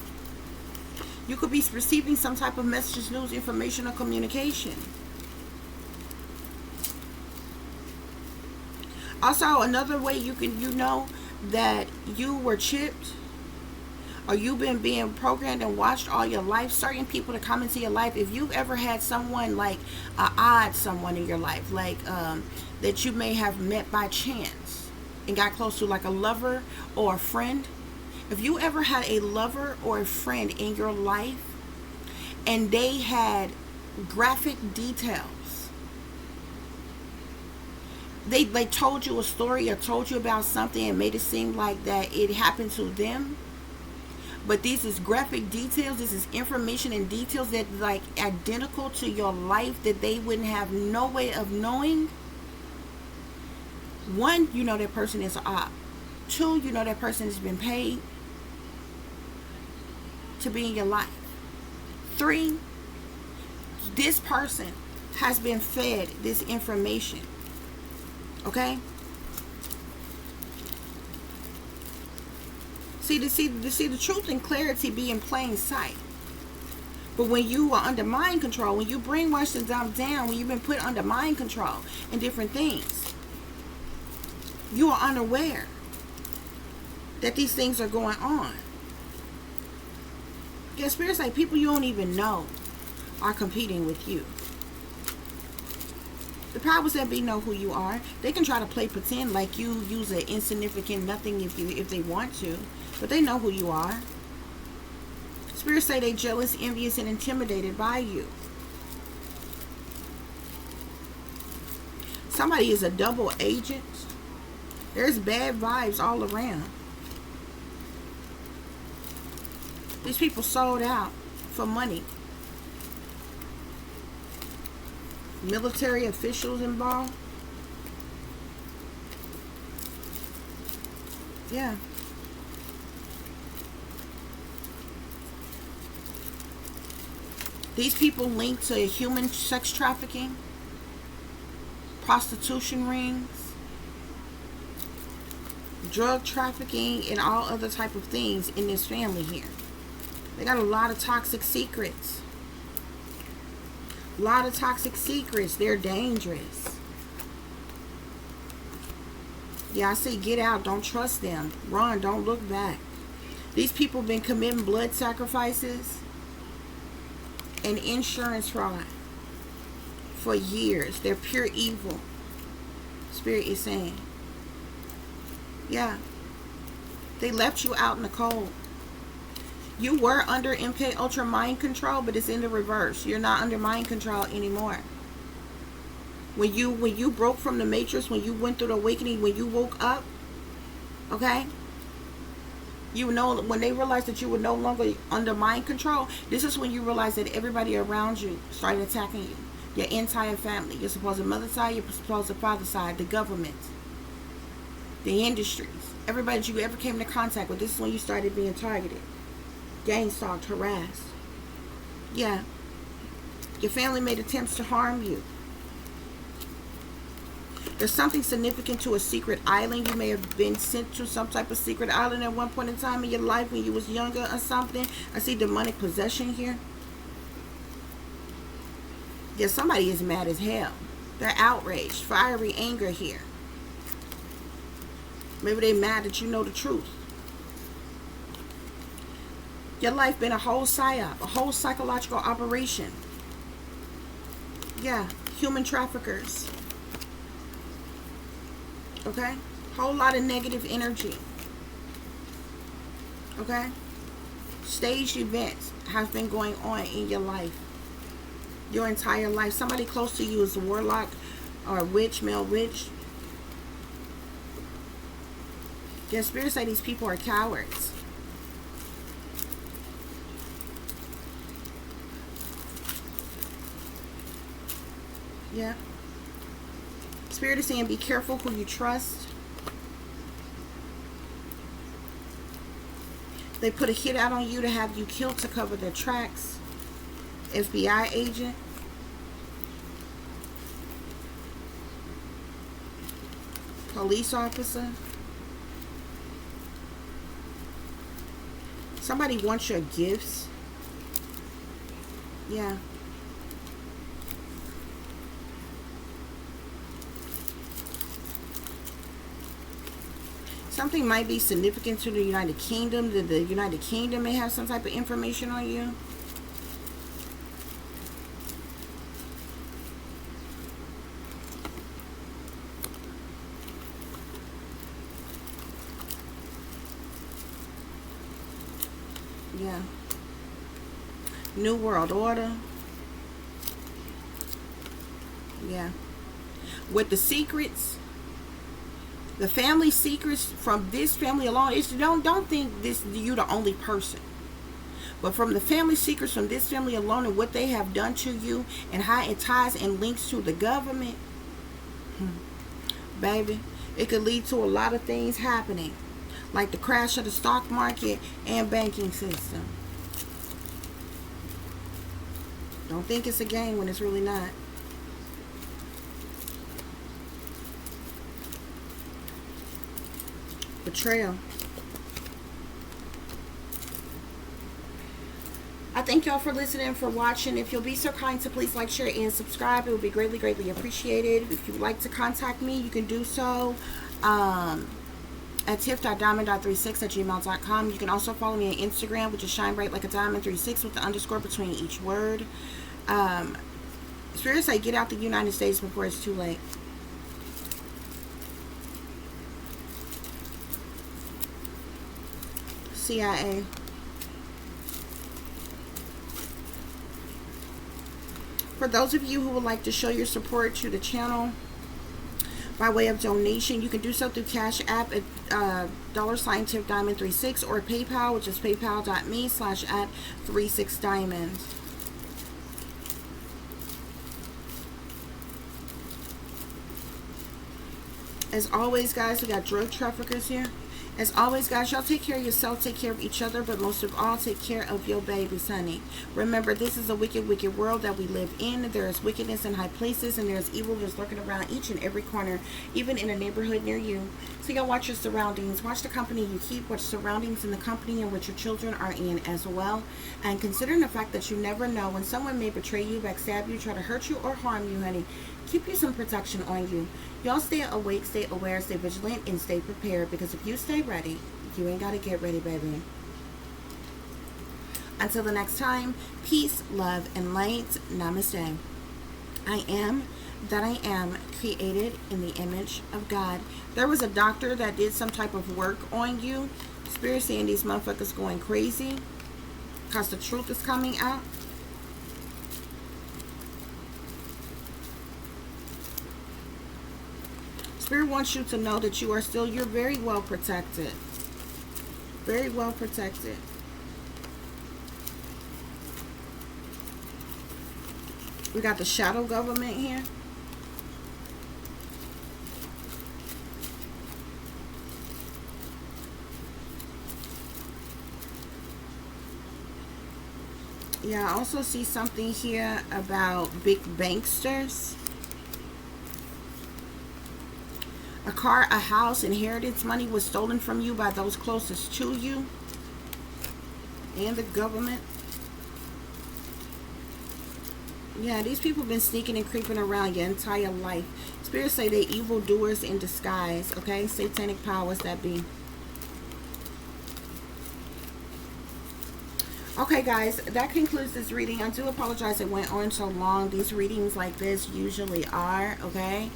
You could be receiving some type of messages, news, information, or communication. Also, another way you know that you were chipped, or you've been being programmed and watched all your life, certain people to come into your life. If you've ever had someone like an odd someone in your life, like that you may have met by chance and got close to, like a lover or a friend. If you ever had a lover or a friend in your life and they had graphic details, they told you a story or told you about something and made it seem like that it happened to them, but these is graphic details, this is information and details that like identical to your life that they wouldn't have no way of knowing. One, you know that person is an op. Two, you know that person has been paid to be in your life. Three, this person has been fed this information. Okay? See, the truth and clarity be in plain sight. But when you are under mind control, when you brainwash them down, when you've been put under mind control and different things, you are unaware that these things are going on. Yeah, spirits like people you don't even know are competing with you. The powers that be know who you are. They can try to play pretend like you use an insignificant nothing if they want to, but they know who you are. Spirits say they jealous, envious, and intimidated by you. Somebody is a double agent. There's bad vibes all around. These people sold out for money. Military officials involved. Yeah. These people linked to human sex trafficking, prostitution rings, drug trafficking, and all other type of things in this family here. They got a lot of toxic secrets. A lot of toxic secrets. They're dangerous. Yeah, I say get out. Don't trust them. Run. Don't look back. These people have been committing blood sacrifices and insurance fraud for years. They're pure evil. Spirit is saying. Yeah. They left you out in the cold. You were under MK Ultra mind control, but it's in the reverse. You're not under mind control anymore. When you broke from the matrix, when you went through the awakening, when you woke up, okay? You know, when they realized that you were no longer under mind control, this is when you realize that everybody around you started attacking you. Your entire family, your supposed mother side, your supposed father side, the government. The industries. Everybody that you ever came into contact with, this is when you started being targeted. Gang stalked, harassed. Yeah. Your family made attempts to harm you. There's something significant to a secret island. You may have been sent to some type of secret island at one point in time in your life when you was younger or something. I see demonic possession here. Yeah, somebody is mad as hell. They're outraged, fiery anger here. Maybe they're mad that you know the truth. Your life been a whole psyop, a whole psychological operation. Yeah, human traffickers. Okay? Whole lot of negative energy. Okay? Staged events have been going on in your life. Your entire life. Somebody close to you is a warlock or a witch, male witch. Your spirit say these people are cowards. Yeah. Spirit is saying be careful who you trust. They put a hit out on you to have you killed to cover their tracks. FBI agent. Police officer. Somebody wants your gifts. Yeah. Something might be significant to the United Kingdom. That the United Kingdom may have some type of information on you. Yeah. New World Order. Yeah. With the secrets. The family secrets from this family alone. It's, don't think this you the only person. But from the family secrets from this family alone and what they have done to you and how it ties and links to the government. Baby, it could lead to a lot of things happening. Like the crash of the stock market and banking system. Don't think it's a game when it's really not. Betrayal. I thank y'all for listening, for watching. If you'll be so kind to please like, share, and subscribe, it would be greatly, greatly appreciated. If you'd like to contact me, you can do so at tiff.diamond.36@gmail.com. You can also follow me on Instagram, which is shinebrightlikeadiamond36 with the underscore between each word. Spirit say get out the United States before it's too late. CIA. For those of you who would like to show your support to the channel by way of donation, you can do so through CASHAPP at $TiffDiamond36 or PayPal, which is paypal.me/@36diamond. As always, guys, we got drug traffickers here. As always, guys, y'all take care of yourself, take care of each other, but most of all, take care of your babies, honey. Remember, this is a wicked, wicked world that we live in. There is wickedness in high places, and there's evil just lurking around each and every corner, even in a neighborhood near you. So y'all watch your surroundings. Watch the company you keep. Watch surroundings in the company in which your children are in as well. And considering the fact that you never know when someone may betray you, backstab you, try to hurt you, or harm you, honey, keep you some protection on you. Y'all stay awake, stay aware, stay vigilant, and stay prepared, because if you stay ready, you ain't got to get ready, baby. Until the next time, peace, love, and light. Namaste. I am that I am, created in the image of God. There was a doctor that did some type of work on you. Spirit saying these motherfuckers going crazy because the truth is coming out. Spirit wants you to know that you are still, you're very well protected. Very well protected. We got the shadow government here. Yeah, I also see something here about big banksters. A car, a house, inheritance money was stolen from you by those closest to you and the government. Yeah, these people have been sneaking and creeping around your entire life. Spirits say they're evildoers in disguise, okay? Satanic powers that be. Okay, guys, that concludes this reading. I do apologize it went on so long. These readings like this usually are, okay?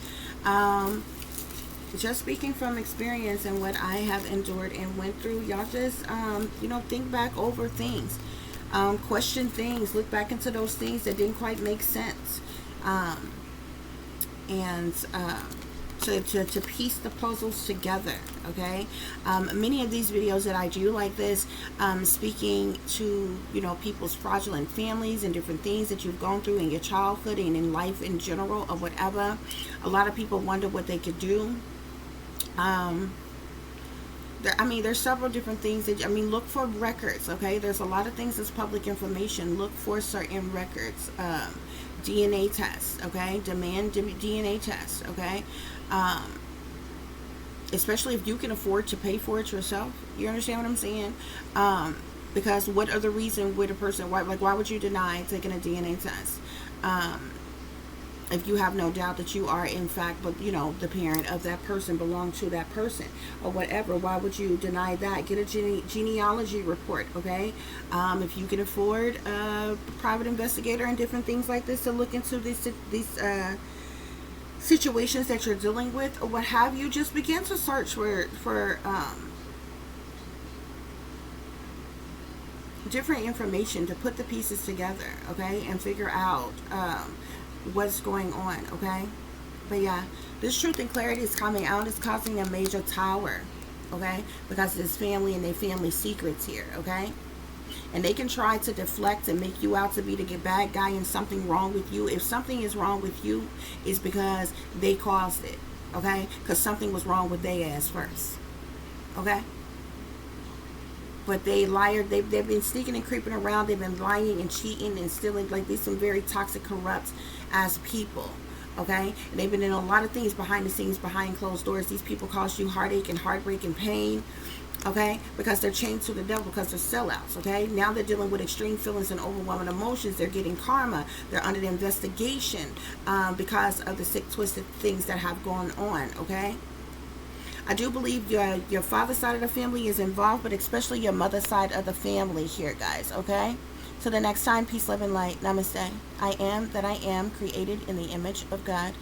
Just speaking from experience and what I have endured and went through, y'all just, you know, think back over things. Question things. Look back into those things that didn't quite make sense. To piece the puzzles together, okay? Many of these videos that I do like this, speaking to, you know, people's fraudulent families and different things that you've gone through in your childhood and in life in general or whatever. A lot of people wonder what they could do. There's several different things that, look for records, okay? There's a lot of things that's public information. Look for certain records. DNA tests, okay? Demand DNA tests, okay? Especially if you can afford to pay for it yourself. You understand what I'm saying? Because what other reason would a person, why would you deny taking a DNA test? If you have no doubt that you are in fact, but you know, the parent of that person, belong to that person or whatever, why would you deny that? Get a genealogy report, okay? If you can afford a private investigator and different things like this to look into these situations that you're dealing with or what have you, just begin to search for different information to put the pieces together, okay, and figure out what's going on, okay? But yeah, this truth and clarity is coming out. It's causing a major tower, okay? Because there's family and their family secrets here, okay? And they can try to deflect and make you out to be the bad guy and something wrong with you. If something is wrong with you, it's because they caused it, okay? Because something was wrong with their ass first, okay? But they liar, they've been sneaking and creeping around. They've been lying and cheating and stealing. Like, these some very toxic, corrupt as people, okay? And they've been in a lot of things behind the scenes, behind closed doors. These people cause you heartache and heartbreak and pain, okay? Because they're chained to the devil, because they're sellouts, okay? Now they're dealing with extreme feelings and overwhelming emotions. They're getting karma. They're under the investigation because of the sick, twisted things that have gone on, okay? I do believe your father's side of the family is involved, but especially your mother's side of the family here, guys, okay? So the next time, peace, love, and light. Namaste. I am that I am, created in the image of God.